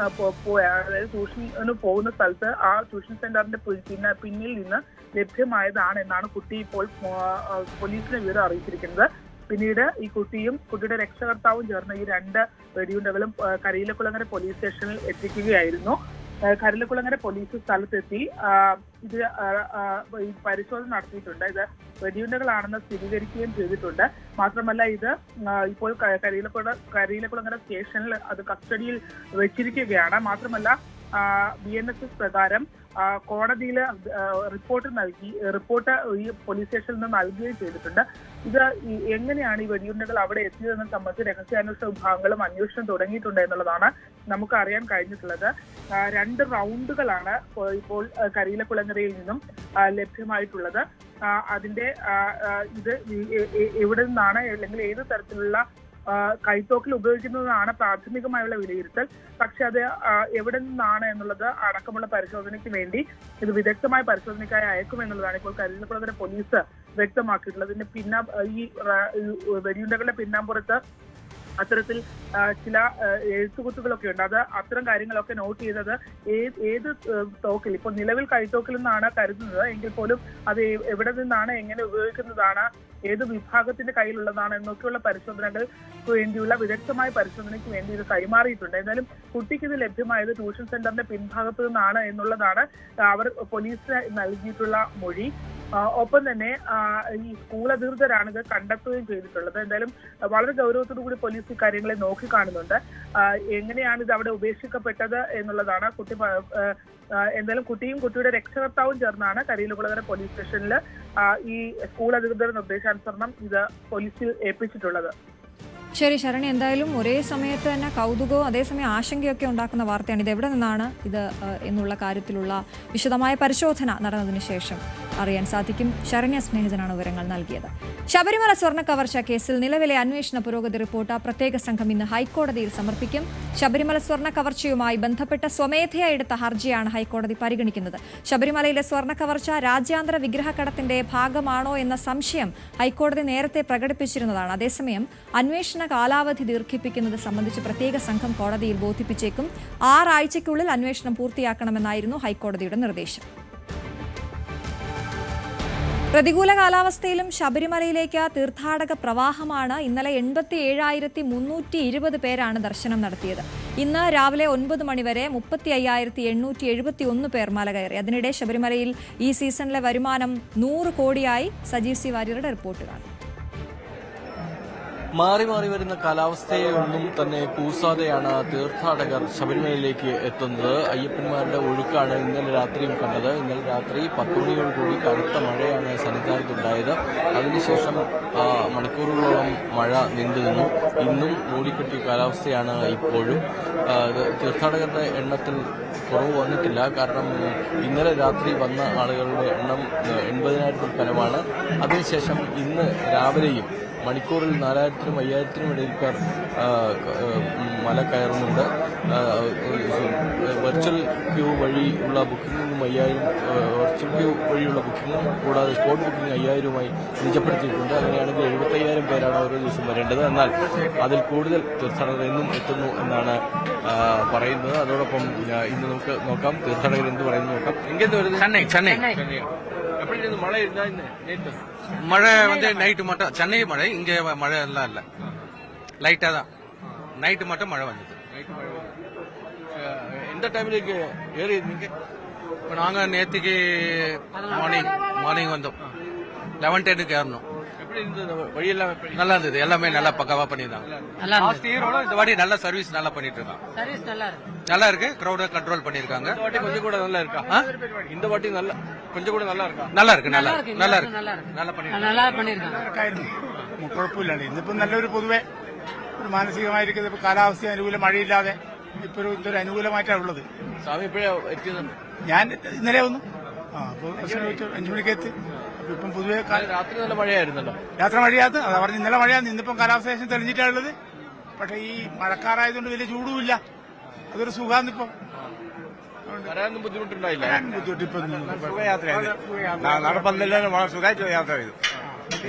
അതായത് ട്യൂഷന് പോകുന്ന സ്ഥലത്ത് ആ ട്യൂഷൻ സെന്ററിന്റെ പിന്നിൽ നിന്ന് ലഭ്യമായതാണ് എന്നാണ് കുട്ടി ഇപ്പോൾ പോലീസിനെ വിവരം അറിയിച്ചിരിക്കുന്നത്. പിന്നീട് ഈ കുട്ടിയും കുട്ടിയുടെ രക്ഷകർത്താവും ചേർന്ന് ഈ 2 വെടിയുണ്ടകളും കരിയിലക്കുളങ്ങര പോലീസ് സ്റ്റേഷനിൽ എത്തിക്കുകയായിരുന്നു. കരിയിലക്കുളങ്ങര പോലീസ് സ്ഥലത്തെത്തി ഇത് പരിശോധന നടത്തിയിട്ടുണ്ട്. ഇത് വെടിയുണ്ടകളാണെന്ന് സ്ഥിരീകരിക്കുകയും ചെയ്തിട്ടുണ്ട്. മാത്രമല്ല, ഇത് ഇപ്പോൾ കരിയിലക്കുളങ്ങര സ്റ്റേഷനിൽ അത് കസ്റ്റഡിയിൽ വെച്ചിരിക്കുകയാണ്. മാത്രമല്ല, BNSS പ്രകാരം കോടതിയിൽ റിപ്പോർട്ട് ഈ പോലീസ് സ്റ്റേഷനിൽ നിന്ന് നൽകുകയും ചെയ്തിട്ടുണ്ട്. ഇത് എങ്ങനെയാണ് ഈ വെടിയുണ്ടകൾ അവിടെ എത്തിയതെന്ന് സംബന്ധിച്ച് രഹസ്യാന്വേഷണ വിഭാഗങ്ങളും അന്വേഷണം തുടങ്ങിയിട്ടുണ്ട് എന്നുള്ളതാണ് നമുക്ക് അറിയാൻ കഴിഞ്ഞിട്ടുള്ളത്. 2 റൗണ്ടുകളാണ് ഇപ്പോൾ കരിയിലക്കുളങ്ങരയിൽ നിന്നും ലഭ്യമായിട്ടുള്ളത്. അതിന്റെ ഇത് എവിടെ നിന്നാണ് അല്ലെങ്കിൽ ഏത് തരത്തിലുള്ള കൈത്തോക്കിൽ ഉപയോഗിക്കുന്നതാണ് പ്രാഥമികമായുള്ള വിലയിരുത്തൽ. പക്ഷെ അത് എവിടെ നിന്നാണ് എന്നുള്ളത് അടക്കമുള്ള പരിശോധനയ്ക്ക് വേണ്ടി ഇത് വിദഗ്ധമായ പരിശോധനയ്ക്കായി അയക്കുമെന്നുള്ളതാണ് ഇപ്പോൾ കരിയിലക്കുളങ്ങര പോലീസ് വ്യക്തമാക്കിയിട്ടുള്ളത്. ഇതിന്റെ ഈ വെടിയുണ്ടകളുടെ പിന്നാമ്പുറത്ത് അത്തരത്തിൽ ചില എഴുത്തുകുത്തുകളൊക്കെ ഉണ്ട്. അത് അത്തരം കാര്യങ്ങളൊക്കെ നോട്ട് ചെയ്തത് ഏത് തോക്കിൽ, ഇപ്പോൾ നിലവിൽ കൈത്തോക്കിൽ നിന്നാണ് കരുതുന്നത് എങ്കിൽ പോലും അത് എവിടെ നിന്നാണ്, എങ്ങനെ ഉപയോഗിക്കുന്നതാണ്, ഏത് വിഭാഗത്തിന്റെ കയ്യിലുള്ളതാണ് എന്നൊക്കെയുള്ള പരിശോധനകൾക്ക് വേണ്ടിയുള്ള വിദഗ്ധമായ പരിശോധനയ്ക്ക് വേണ്ടി ഇത് കൈമാറിയിട്ടുണ്ട്. എന്നാലും കുട്ടിക്ക് ഇത് ലഭ്യമായത് ട്യൂഷൻ സെന്ററിന്റെ പിൻഭാഗത്തു നിന്നാണ് എന്നുള്ളതാണ് അവർ പോലീസിന് നൽകിയിട്ടുള്ള മൊഴി. ഒപ്പം തന്നെ ഈ സ്കൂൾ അധികൃതരാണ് ഇത് കണ്ടെത്തുകയും ചെയ്തിട്ടുള്ളത്. എന്തായാലും വളരെ ഗൗരവത്തോടു കൂടി പോലീസ് ഈ കാര്യങ്ങളെ നോക്കിക്കാണുന്നുണ്ട്. എങ്ങനെയാണ് ഇത് അവിടെ ഉപേക്ഷിക്കപ്പെട്ടത് എന്നുള്ളതാണ്. എന്തായാലും കുട്ടിയും കുട്ടിയുടെ രക്ഷകർത്താവും ചേർന്നാണ് കരിയിലക്കുളങ്ങര പോലീസ് സ്റ്റേഷനിൽ ഈ സ്കൂൾ അധികൃതരുടെ നിർദ്ദേശാനുസരണം ഇത് പോലീസിൽ ഏൽപ്പിച്ചിട്ടുള്ളത്. ശരി ശരണ്യ, എന്തായാലും ഒരേ സമയത്ത് തന്നെ കൗതുകവും അതേസമയം ആശങ്കയൊക്കെ ഉണ്ടാക്കുന്ന വാർത്തയാണ്. ഇത് എവിടെ നിന്നാണ് ഇത് എന്നുള്ള കാര്യത്തിലുള്ള വിശദമായ പരിശോധന നടന്നതിന് ശേഷം അറിയാൻ സാധിക്കും. ശരണ്യ സ്നേഹിതനാണ് വിവരങ്ങൾ നൽകിയത്. ശബരിമല സ്വർണ്ണ കവർച്ച കേസിൽ നിലവിലെ അന്വേഷണ പുരോഗതി റിപ്പോർട്ട് പ്രത്യേക സംഘം ഇന്ന് ഹൈക്കോടതിയിൽ സമർപ്പിക്കും. ശബരിമല സ്വർണ്ണ കവർച്ചയുമായി ബന്ധപ്പെട്ട സ്വമേധയാ എടുത്ത ഹർജിയാണ് ഹൈക്കോടതി പരിഗണിക്കുന്നത്. ശബരിമലയിലെ സ്വർണ്ണ കവർച്ച രാജ്യാന്തര വിഗ്രഹക്കടത്തിന്റെ ഭാഗമാണോ എന്ന സംശയം ഹൈക്കോടതി നേരത്തെ പ്രകടിപ്പിച്ചിരുന്നതാണ്. അതേസമയം അന്വേഷണ കാലാവധി ദീർഘിപ്പിക്കുന്നത് സംബന്ധിച്ച് പ്രത്യേക സംഘം കോടതിയിൽ ബോധിപ്പിച്ചേക്കും. 6 ആഴ്ചയ്ക്കുള്ളിൽ അന്വേഷണം പൂർത്തിയാക്കണമെന്നായിരുന്നു ഹൈക്കോടതിയുടെ നിർദ്ദേശം. പ്രതികൂല കാലാവസ്ഥയിലും ശബരിമലയിലേക്ക് തീർത്ഥാടക പ്രവാഹമാണ്. ഇന്നലെ 87,320 പേരാണ് ദർശനം നടത്തിയത്. ഇന്ന് രാവിലെ 9 മണിവരെ 35,871 പേർ മല കയറി. അതിനിടെ ശബരിമലയിൽ ഈ സീസണിലെ വരുമാനം 100 കോടിയായി. സജീവ് സി വാര്യരുടെ റിപ്പോർട്ടുകൾ. മാറി മാറി വരുന്ന കാലാവസ്ഥയെ ഒന്നും തന്നെ കൂസാതെയാണ് തീർത്ഥാടകർ ശബരിമലയിലേക്ക് എത്തുന്നത്. അയ്യപ്പന്മാരുടെ ഒഴുക്കാണ് ഇന്നലെ രാത്രിയും കണ്ടത്. ഇന്നലെ രാത്രി 10 മണിയോടുകൂടി കനത്ത മഴയാണ് സന്നിധാനത്തുണ്ടായത്. അതിനുശേഷം മണിക്കൂറുകളോളം മഴ നീണ്ടു നിന്നു. ഇന്നും മൂടിക്കെട്ടിയ കാലാവസ്ഥയാണ് ഇപ്പോഴും. തീർത്ഥാടകരുടെ എണ്ണത്തിൽ കുറവ് വന്നിട്ടില്ല. കാരണം ഇന്നലെ രാത്രി വന്ന ആളുകളുടെ എണ്ണം 80,000-ൽ പരമാണ്. അതിനുശേഷം ഇന്ന് രാവിലെയും മണിക്കൂറിൽ 4,000-നും 5,000-നും ഇടയിൽ പേർ മല കയറുന്നുണ്ട്. വെർച്വൽ ക്യൂ വഴിയുള്ള ബുക്കിംഗും 5,000 വെർച്വൽ ക്യൂ വഴിയുള്ള ബുക്കിംഗും കൂടാതെ സ്പോട്ട് ബുക്കിംഗ് 5,000-മായി നിജപ്പെടുത്തിയിട്ടുണ്ട്. അങ്ങനെയാണെങ്കിൽ 75,000 പേരാണ് ഓരോ ദിവസം വരേണ്ടത്. എന്നാൽ അതിൽ കൂടുതൽ തീർത്ഥാടകർ എന്നും എത്തുന്നു എന്നാണ് പറയുന്നത്. അതോടൊപ്പം ഇന്ന് നമുക്ക് നോക്കാം തീർത്ഥാടകർ എന്ത് പറയുന്നു നോക്കാം. എങ്ങനെ വരുന്നത്? ചെന്നൈ எப்படி இருந்து மழை இருந்தா நேற்று மழை வந்து நைட்டு மட்டும் சென்னை மழை, இங்க மழை எல்லாம் இல்ல, லைட்டா தான் நைட்டு மட்டும் மழை வந்தது. எந்த டைம்ல ஏறி இருந்தீங்க? இப்போ நாங்க நேற்றுக்கு மார்னிங் வந்தோம். 11:10 ஏறணும். எப்படி இருந்தது வழியெல்லாம்? நல்லா இருந்தது. எல்லாமே நல்லா பக்காவா பண்ணிருந்தாங்க. லாஸ்ட் இயரோட இந்த வாட்டி நல்ல சர்வீஸ் நல்லா பண்ணிட்டு இருக்காங்க. சர்வீஸ் நல்லா இருக்கு. கிரௌட கண்ட்ரோல் பண்ணிருக்காங்க. இந்த வாட்டி கொஞ்சம் கூட நல்லா இருக்கா? இந்த வாட்டி நல்லா கொஞ்சம் கூட நல்லா இருக்கா? நல்லா ഇருக்கு. കുഴപ്പമില്ല. ഇന്നിപ്പോ നല്ലൊരു പൊതുവെ ഒരു മാനസികമായിരിക്കുന്നത്. ഇപ്പൊ കാലാവസ്ഥ അനുകൂലം, മഴയില്ലാതെ ഇപ്പൊ ഇതൊരു അനുകൂലമായിട്ടാണ് ഉള്ളത്. സ്വാമി എപ്പോഴാ എത്തിയത്? ഞാൻ ഇന്നലെ വന്നു. അപ്പൊ 5 മണിക്ക് എത്തി. ഇപ്പം പൊതുവെ രാത്രി നല്ല മഴയായിരുന്നല്ലോ. രാത്രി മഴയായിരുന്നു. അതാ പറഞ്ഞ് ഇന്നലെ മഴയാണ്. ഇന്നിപ്പം കാലാവസ്ഥ ശേഷം തെളിഞ്ഞിട്ടാണുള്ളത്. പക്ഷെ ഈ മഴക്കാറായതുകൊണ്ട് വലിയ ചൂടുമില്ല. അതൊരു സുഖാന്നിപ്പം. വരാനൊന്നും ബുദ്ധിമുട്ടുണ്ടായില്ല. ബുദ്ധിമുട്ടിപ്പം സുഖയാത്രയായിരുന്നു. നടപ്പന്നില്ല, വളരെ സുഖമായിട്ട് യാത്ര ചെയ്തു.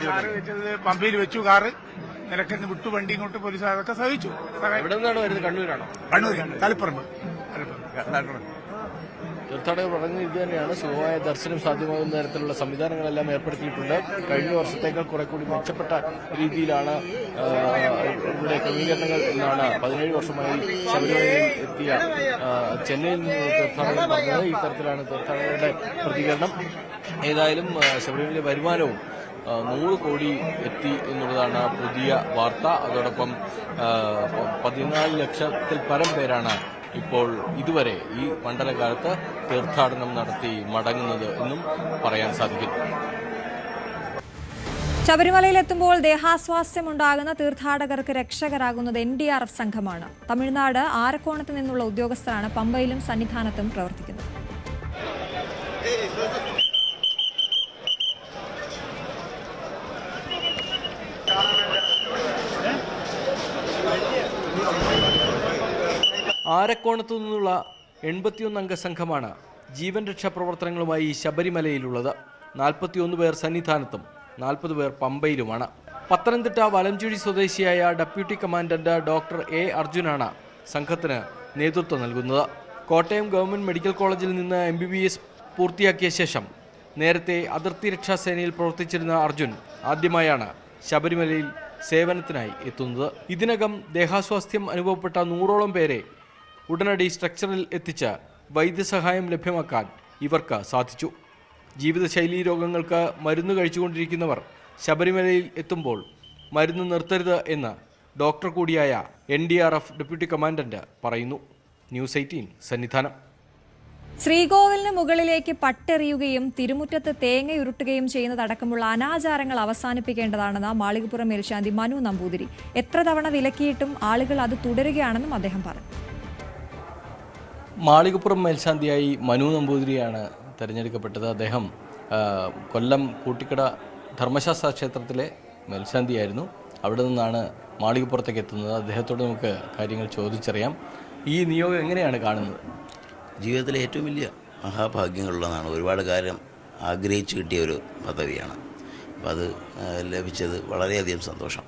കാറ് വെച്ചത് പമ്പയിൽ വെച്ചു. കാറ് നിലക്കുന്ന വിട്ടു. വണ്ടി ഇങ്ങോട്ട് പോലീസ് അതൊക്കെ സഹിച്ചു. എവിടെ നിന്നാണ് വരുന്നത്? കണ്ണൂരാണോ? കണ്ണൂരാണ്. തളിപ്പറമ്പ്. തീർത്ഥാടകർ പറഞ്ഞത് ഇത് തന്നെയാണ്. സുഖമായ ദർശനം സാധ്യമാകുന്ന തരത്തിലുള്ള സംവിധാനങ്ങളെല്ലാം ഏർപ്പെടുത്തിയിട്ടുണ്ട്. കഴിഞ്ഞ വർഷത്തേക്കാൾ കുറെ കൂടി മെച്ചപ്പെട്ട രീതിയിലാണ് ഇവിടെ ക്രമീകരണങ്ങൾ എന്നാണ് 17 വർഷമായി ശബരിമലയിൽ എത്തിയ ചെന്നൈയിൽ നിന്നുള്ള തീർത്ഥാടകർ പറഞ്ഞത്. ഈ തരത്തിലാണ് തീർത്ഥാടകരുടെ പ്രതികരണം. ഏതായാലും ശബരിമലയിലെ വരുമാനവും 100 കോടി എത്തി എന്നുള്ളതാണ് പുതിയ വാർത്ത. അതോടൊപ്പം 14 ലക്ഷത്തിൽ പരം പേരാണ് ഇപ്പോൾ ഇതുവരെ ഈ മണ്ഡലകാലത്ത് തീർത്ഥാടനം നടത്തി മടങ്ങുന്നത് എന്നും പറയാൻ സാധിക്കും. ശബരിമലയിലെത്തുമ്പോൾ ദേഹാസ്വാസ്ഥ്യമുണ്ടാകുന്ന തീർത്ഥാടകർക്ക് രക്ഷകരാകുന്നത് NDRF സംഘമാണ്. തമിഴ്നാട് ആരക്കോണത്ത് നിന്നുള്ള ഉദ്യോഗസ്ഥരാണ് പമ്പയിലും സന്നിധാനത്തും പ്രവർത്തിക്കുന്നത്. ആരക്കോണത്തു നിന്നുള്ള 81 അംഗ സംഘമാണ് ജീവൻ രക്ഷാ പ്രവർത്തനങ്ങളുമായി ശബരിമലയിലുള്ളത്. 41 പേർ സന്നിധാനത്തും 40 പേർ പമ്പയിലുമാണ്. പത്തനംതിട്ട വലംചുഴി സ്വദേശിയായ ഡെപ്യൂട്ടി കമാൻഡന്റ് ഡോക്ടർ എ അർജുനാണ് സംഘത്തിന് നേതൃത്വം നൽകുന്നത്. കോട്ടയം ഗവൺമെന്റ് മെഡിക്കൽ കോളേജിൽ നിന്ന് MBBS പൂർത്തിയാക്കിയ ശേഷം നേരത്തെ അതിർത്തി രക്ഷാസേനയിൽ പ്രവർത്തിച്ചിരുന്ന അർജുൻ ആദ്യമായാണ് ശബരിമലയിൽ സേവനത്തിനായി എത്തുന്നത്. ഇതിനകം ദേഹാസ്വാസ്ഥ്യം അനുഭവപ്പെട്ട 100ഓളം പേരെ ഉടനടി സ്ട്രക്ചറിൽ എത്തിച്ച് വൈദ്യസഹായം ലഭ്യമാക്കാൻ ഇവർക്ക് സാധിച്ചു. ജീവിതശൈലീ രോഗങ്ങൾക്ക് മരുന്ന് കഴിച്ചുകൊണ്ടിരിക്കുന്നവർ ശബരിമലയിൽ എത്തുമ്പോൾ മരുന്ന് നിർത്തരുത് എന്ന് ഡോക്ടർ കൂടിയായ NDRF ഡെപ്യൂട്ടി കമാൻഡന്റ് പറയുന്നു. ന്യൂസ് 18 സന്നിധാനം. ശ്രീകോവിലിന് മുകളിലേക്ക് പട്ടെറിയുകയും തിരുമുറ്റത്ത് തേങ്ങയുരുട്ടുകയും ചെയ്യുന്നതടക്കമുള്ള അനാചാരങ്ങൾ അവസാനിപ്പിക്കേണ്ടതാണെന്ന് മാളികപ്പുറം മേൽശാന്തി മനു നമ്പൂതിരി. എത്ര തവണ വിലക്കിയിട്ടും ആളുകൾ അത് തുടരുകയാണെന്നും അദ്ദേഹം പറഞ്ഞു. മാളികപ്പുറം മേൽശാന്തിയായി മനു നമ്പൂതിരിയാണ് തെരഞ്ഞെടുക്കപ്പെട്ടത്. അദ്ദേഹം കൊല്ലം കൂട്ടിക്കട ധർമ്മശാസ്ത്ര ക്ഷേത്രത്തിലെ മേൽശാന്തിയായിരുന്നു. അവിടെ നിന്നാണ് മാളികപ്പുറത്തേക്ക് എത്തുന്നത്. അദ്ദേഹത്തോട് നമുക്ക് കാര്യങ്ങൾ ചോദിച്ചറിയാം. ഈ നിയോഗം എങ്ങനെയാണ് കാണുന്നത്? ജീവിതത്തിലെ ഏറ്റവും വലിയ മഹാഭാഗ്യങ്ങളുള്ളതാണ്. ഒരുപാട് കാലം ആഗ്രഹിച്ചു കിട്ടിയ ഒരു പദവിയാണ്. അപ്പോൾ അത് ലഭിച്ചത് വളരെയധികം സന്തോഷം.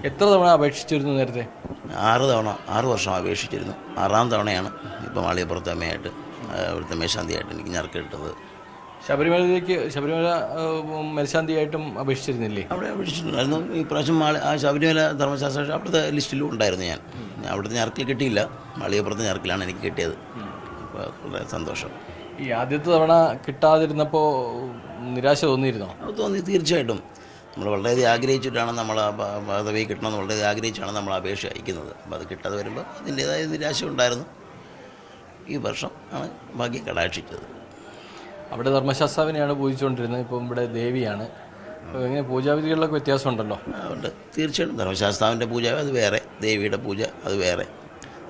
എത്ര തവണ അപേക്ഷിച്ചിരുന്നു നേരത്തെ? 6 വർഷം അപേക്ഷിച്ചിരുന്നു. 6ാം തവണയാണ് ഇപ്പോൾ മാളികപ്പുറത്ത് അമ്മയായിട്ട് അവിടുത്തെ മേൽശാന്തിയായിട്ട് എനിക്ക് ഞർക്ക് കിട്ടുന്നത്. ശബരിമല മേൽശാന്തിയായിട്ടും അപേക്ഷിച്ചിരുന്നില്ലേ? അവിടെ അപേക്ഷിച്ചിട്ടുണ്ടായിരുന്നു. ഈ പ്രാവശ്യം ശബരിമല ധർമ്മശാസ്ത്ര അവിടുത്തെ ലിസ്റ്റിലും ഉണ്ടായിരുന്നു. ഞാൻ അവിടുത്തെ ഞർക്കിൽ കിട്ടിയില്ല, മാളികപ്പുറത്തെ ഞർക്കിലാണ് എനിക്ക് കിട്ടിയത്. അപ്പോൾ വളരെ സന്തോഷം. ഈ ആദ്യത്തെ തവണ കിട്ടാതിരുന്നപ്പോൾ നിരാശ തോന്നിയിരുന്നോ? അത് തോന്നി, തീർച്ചയായിട്ടും. നമ്മൾ വളരെയധികം ആഗ്രഹിച്ചിട്ടാണ് നമ്മൾ ആ പദവി കിട്ടണമെന്ന് വളരെയധികം ആഗ്രഹിച്ചാണ് നമ്മൾ അപേക്ഷ അയക്കുന്നത്. അപ്പോൾ അത് കിട്ടാതെ വരുമ്പോൾ അതിൻ്റേതായ നിരാശ ഉണ്ടായിരുന്നു. ഈ വർഷം ആണ് ഭാഗ്യം കടാക്ഷിച്ചത്. അവിടെ ധർമ്മശാസ്താവിനെയാണ് പൂജിച്ചുകൊണ്ടിരുന്നത്, ഇപ്പോൾ ഇവിടെ ദേവിയാണ്. എങ്ങനെ പൂജാവിധികളിലൊക്കെ വ്യത്യാസമുണ്ടല്ലോ? ഉണ്ട്, തീർച്ചയായിട്ടും. ധർമ്മശാസ്താവിൻ്റെ പൂജ അത് വേറെ, ദേവിയുടെ പൂജ അത് വേറെ.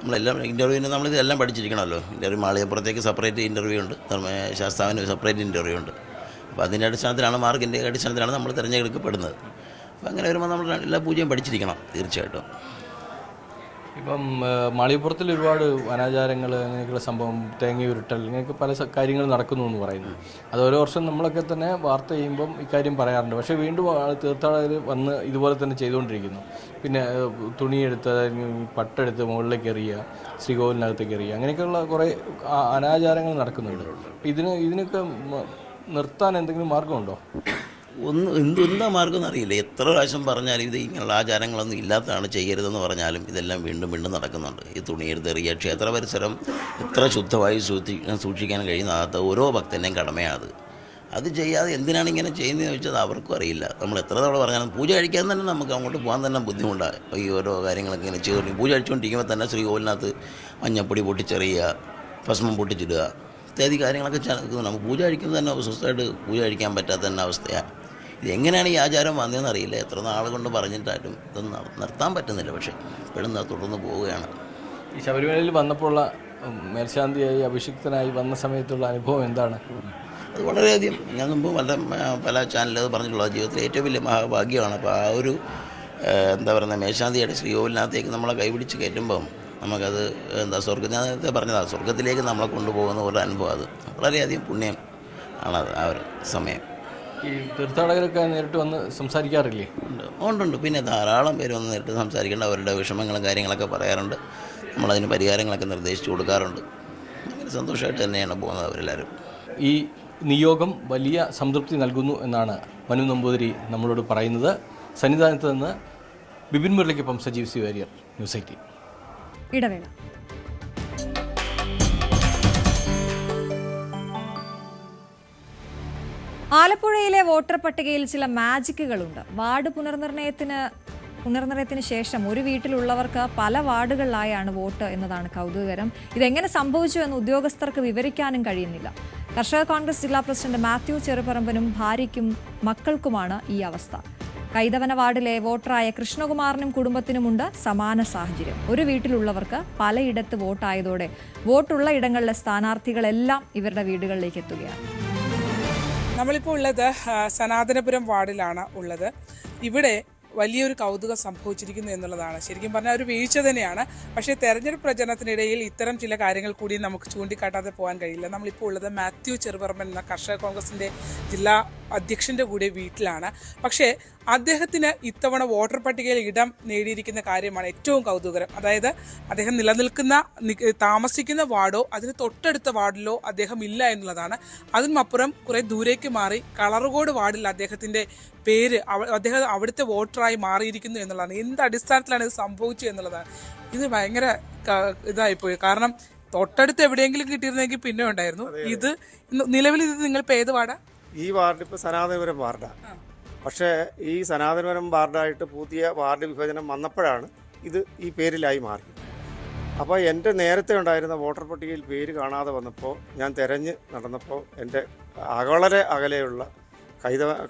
നമ്മളെല്ലാം ഇൻ്റർവ്യൂവിന് നമ്മളിതെല്ലാം പഠിച്ചിരിക്കണമല്ലോ. ഇൻ്റർവ്യൂ മാളികപ്പുറത്തേക്ക് സെപ്പറേറ്റ് ഇൻ്റർവ്യൂ ഉണ്ട്, ധർമ്മശാസ്താവിന് സെപ്പറേറ്റ് ഇൻ്റർവ്യൂ ഉണ്ട്. അപ്പോൾ അതിൻ്റെ അടിസ്ഥാനത്തിലാണ്, മാർക്കിൻ്റെ അടിസ്ഥാനത്തിലാണ് നമ്മൾ തിരഞ്ഞെടുക്കപ്പെടുന്നത്. അപ്പോൾ അങ്ങനെ വരുമ്പോൾ നമ്മൾ എല്ലാ പൂജയും പഠിച്ചിരിക്കണം തീർച്ചയായിട്ടും. ഇപ്പം മാളികപ്പുറത്തിൽ ഒരുപാട് അനാചാരങ്ങൾ, അങ്ങനെയൊക്കെയുള്ള സംഭവം, തേങ്ങയുരുട്ടൽ, ഇങ്ങനെയൊക്കെ പല കാര്യങ്ങൾ നടക്കുന്നു എന്ന് പറയുന്നു. അത് ഓരോ വർഷം നമ്മളൊക്കെ തന്നെ വാർത്ത ചെയ്യുമ്പം ഇക്കാര്യം പറയാറുണ്ട്. പക്ഷേ വീണ്ടും തീർത്ഥാടകർ വന്ന് ഇതുപോലെ തന്നെ ചെയ്തുകൊണ്ടിരിക്കുന്നു. പിന്നെ തുണിയെടുത്ത് പട്ടെടുത്ത് മുകളിലേക്ക് എറിയുക, ശ്രീകോവിലിനകത്തേക്ക് എറിയുക, അങ്ങനെയൊക്കെയുള്ള കുറേ അനാചാരങ്ങൾ നടക്കുന്നുണ്ട്. ഇതിനൊക്കെ നിർത്താൻ എന്തെങ്കിലും മാർഗമുണ്ടോ? എന്താ മാർഗം എന്നറിയില്ല. എത്ര പ്രാവശ്യം പറഞ്ഞാലും ഇത് ഇങ്ങനെയുള്ള ആചാരങ്ങളൊന്നും ഇല്ലാത്തതാണ്, ചെയ്യരുതെന്ന് പറഞ്ഞാലും ഇതെല്ലാം വീണ്ടും നടക്കുന്നുണ്ട്. ഈ തുണിയെടുത്തെറിയുക, ക്ഷേത്ര പരിസരം എത്ര ശുദ്ധമായി സൂക്ഷിക്കാൻ കഴിയുന്ന ഓരോ ഭക്തൻ്റെയും കടമയാണ്. അത് ചെയ്യാതെ എന്തിനാണ് ഇങ്ങനെ ചെയ്യുന്നതെന്ന് ചോദിച്ചാൽ അവർക്കും അറിയില്ല. നമ്മൾ എത്ര തവണ പറഞ്ഞാലും പൂജ കഴിക്കാൻ തന്നെ നമുക്ക് അങ്ങോട്ട് പോകാൻ തന്നെ ബുദ്ധിമുട്ടാണ്. ഈ ഓരോ കാര്യങ്ങളൊക്കെ ഇങ്ങനെ ചെയ്തുകൊണ്ട് പൂജ കഴിച്ചുകൊണ്ടിരിക്കുമ്പോൾ തന്നെ ശ്രീകോവിലിനകത്ത് മഞ്ഞപ്പൊടി പൊട്ടിച്ചെറിയുക, ഭസ്മം പൊട്ടിച്ചിടുക, ഇത്യാദി കാര്യങ്ങളൊക്കെ നമുക്ക് പൂജ കഴിക്കുന്നത് തന്നെ സ്വസ്ഥമായിട്ട് പൂജ കഴിക്കാൻ പറ്റാത്ത തന്നെ അവസ്ഥയാണ്. ഇതെങ്ങനെയാണ് ഈ ആചാരം വന്നതെന്ന് അറിയില്ല. എത്ര നാൾ കൊണ്ട് പറഞ്ഞിട്ടായിട്ടും ഇതൊന്നും നിർത്താൻ പറ്റുന്നില്ല. പക്ഷേ ഇപ്പോഴും തുടർന്ന് പോവുകയാണ്. ഈ ശബരിമലയിൽ വന്നപ്പോഴുള്ള മേൽശാന്തിയായി അഭിഷിക്തനായി വന്ന സമയത്തുള്ള അനുഭവം എന്താണ്? അത് വളരെയധികം, ഞാൻ മുമ്പ് പല ചാനലിൽ പറഞ്ഞിട്ടുള്ളത് ജീവിതത്തിലെ ഏറ്റവും വലിയ മഹാഭാഗ്യമാണ്. അപ്പോൾ ആ ഒരു എന്താ പറയുക, മേൽശാന്തിയുടെ ശ്രീകോവിലിനകത്തേക്ക് നമ്മളെ കൈപിടിച്ച് കയറ്റുമ്പം നമുക്കത് ഞാൻ നേരത്തെ പറഞ്ഞതാണ്, സ്വർഗത്തിലേക്ക് നമ്മളെ കൊണ്ടുപോകുന്ന ഒരു അനുഭവം. അത് വളരെയധികം പുണ്യം ആണത് ആ ഒരു സമയം. ഈ തീർത്ഥാടകരൊക്കെ നേരിട്ട് വന്ന് സംസാരിക്കാറില്ലേ? ഉണ്ട്. പിന്നെ ധാരാളം പേര് വന്ന് നേരിട്ട് സംസാരിക്കേണ്ട, അവരുടെ വിഷമങ്ങളും കാര്യങ്ങളൊക്കെ പറയാറുണ്ട്. നമ്മളതിന് പരിഹാരങ്ങളൊക്കെ നിർദ്ദേശിച്ചു കൊടുക്കാറുണ്ട്. അങ്ങനെ സന്തോഷമായിട്ട് തന്നെയാണ് പോകുന്നത് അവരെല്ലാവരും. ഈ നിയോഗം വലിയ സംതൃപ്തി നൽകുന്നു എന്നാണ് മനു നമ്പൂതിരി നമ്മളോട് പറയുന്നത്. സന്നിധാനത്ത് നിന്ന് ബിപിൻ മുരളിക്കൊപ്പം സജീവ് സി വാര്യർ, ന്യൂസ് 18. ഇടവേള. ആലപ്പുഴയിലെ വോട്ടർ പട്ടികയിൽ ചില മാജിക്കുകളുണ്ട്. വാർഡ് പുനർനിർണയത്തിന് ശേഷം ഒരു വീട്ടിലുള്ളവർക്ക് പല വാർഡുകളിലായാണ് വോട്ട് എന്നതാണ് കൗതുകകരം. ഇതെങ്ങനെ സംഭവിച്ചു എന്ന് ഉദ്യോഗസ്ഥർക്ക് വിവരിക്കാനും കഴിയുന്നില്ല. കർഷക കോൺഗ്രസ് ജില്ലാ പ്രസിഡന്റ് മാത്യു ചെറുപറമ്പനും ഭാര്യയ്ക്കും മക്കൾക്കുമാണ് ഈ അവസ്ഥ. കൈതവന വാർഡിലെ വോട്ടറായ കൃഷ്ണകുമാറിനും കുടുംബത്തിനുമുണ്ട് സമാന സാഹചര്യം. ഒരു വീട്ടിലുള്ളവർക്ക് പലയിടത്ത് വോട്ടായതോടെ വോട്ടുള്ള ഇടങ്ങളിലെ സ്ഥാനാർത്ഥികളെല്ലാം ഇവരുടെ വീടുകളിലേക്ക് എത്തുകയാണ്. നമ്മളിപ്പോൾ ഉള്ളത് സനാതനപുരം വാർഡിലാണ് ഉള്ളത്. ഇവിടെ വലിയൊരു കൗതുകം സംഭവിച്ചിരിക്കുന്നു എന്നുള്ളതാണ്. ശരിക്കും പറഞ്ഞാൽ ഒരു വീഴ്ച തന്നെയാണ്. പക്ഷേ തെരഞ്ഞെടുപ്പ് പ്രചരണത്തിനിടയിൽ ഇത്തരം ചില കാര്യങ്ങൾ കൂടി നമുക്ക് ചൂണ്ടിക്കാട്ടാതെ പോകാൻ കഴിയില്ല. നമ്മളിപ്പോൾ ഉള്ളത് മാത്യു ചെറുപറമ്പൻ എന്ന കർഷക കോൺഗ്രസിൻ്റെ ജില്ലാ അധ്യക്ഷൻ്റെ കൂടെ വീട്ടിലാണ്. പക്ഷേ അദ്ദേഹത്തിന് ഇത്തവണ വോട്ടർ പട്ടികയിൽ ഇടം നേടിയിരിക്കുന്ന കാര്യമാണ് ഏറ്റവും കൗതുകരം. അതായത് അദ്ദേഹം താമസിക്കുന്ന വാർഡോ അതിന് തൊട്ടടുത്ത വാർഡിലോ അദ്ദേഹം ഇല്ല എന്നുള്ളതാണ്. അതിനുമപ്പുറം കുറേ ദൂരേക്ക് മാറി കളറുകോട് വാർഡിൽ അദ്ദേഹത്തിൻ്റെ പേര് അദ്ദേഹം അവിടുത്തെ വോട്ടറായി മാറിയിരിക്കുന്നു എന്നുള്ളതാണ്. എന്ത് അടിസ്ഥാനത്തിലാണ് ഇത് സംഭവിച്ചു എന്നുള്ളതാണ്. ഇത് ഭയങ്കര ഇതായിപ്പോയി. കാരണം തൊട്ടടുത്ത് എവിടെയെങ്കിലും കിട്ടിയിരുന്നെങ്കിൽ പിന്നെ ഉണ്ടായിരുന്നു. ഇത് നിലവിൽ ഇത് നിങ്ങളിപ്പോൾ ഏത് വാർഡാ? ഈ വാർഡ് ഇപ്പോൾ സനാതനപുരം വാർഡാണ്. പക്ഷേ ഈ സനാതനപുരം വാർഡായിട്ട് പുതിയ വാർഡ് വിഭജനം വന്നപ്പോഴാണ് ഇത് ഈ പേരിലായി മാറിയത്. അപ്പോൾ എൻ്റെ നേരത്തെ ഉണ്ടായിരുന്ന വോട്ടർ പട്ടികയിൽ പേര് കാണാതെ വന്നപ്പോൾ ഞാൻ തിരഞ്ഞ് നടന്നപ്പോൾ എൻ്റെ വളരെ അകലെയുള്ള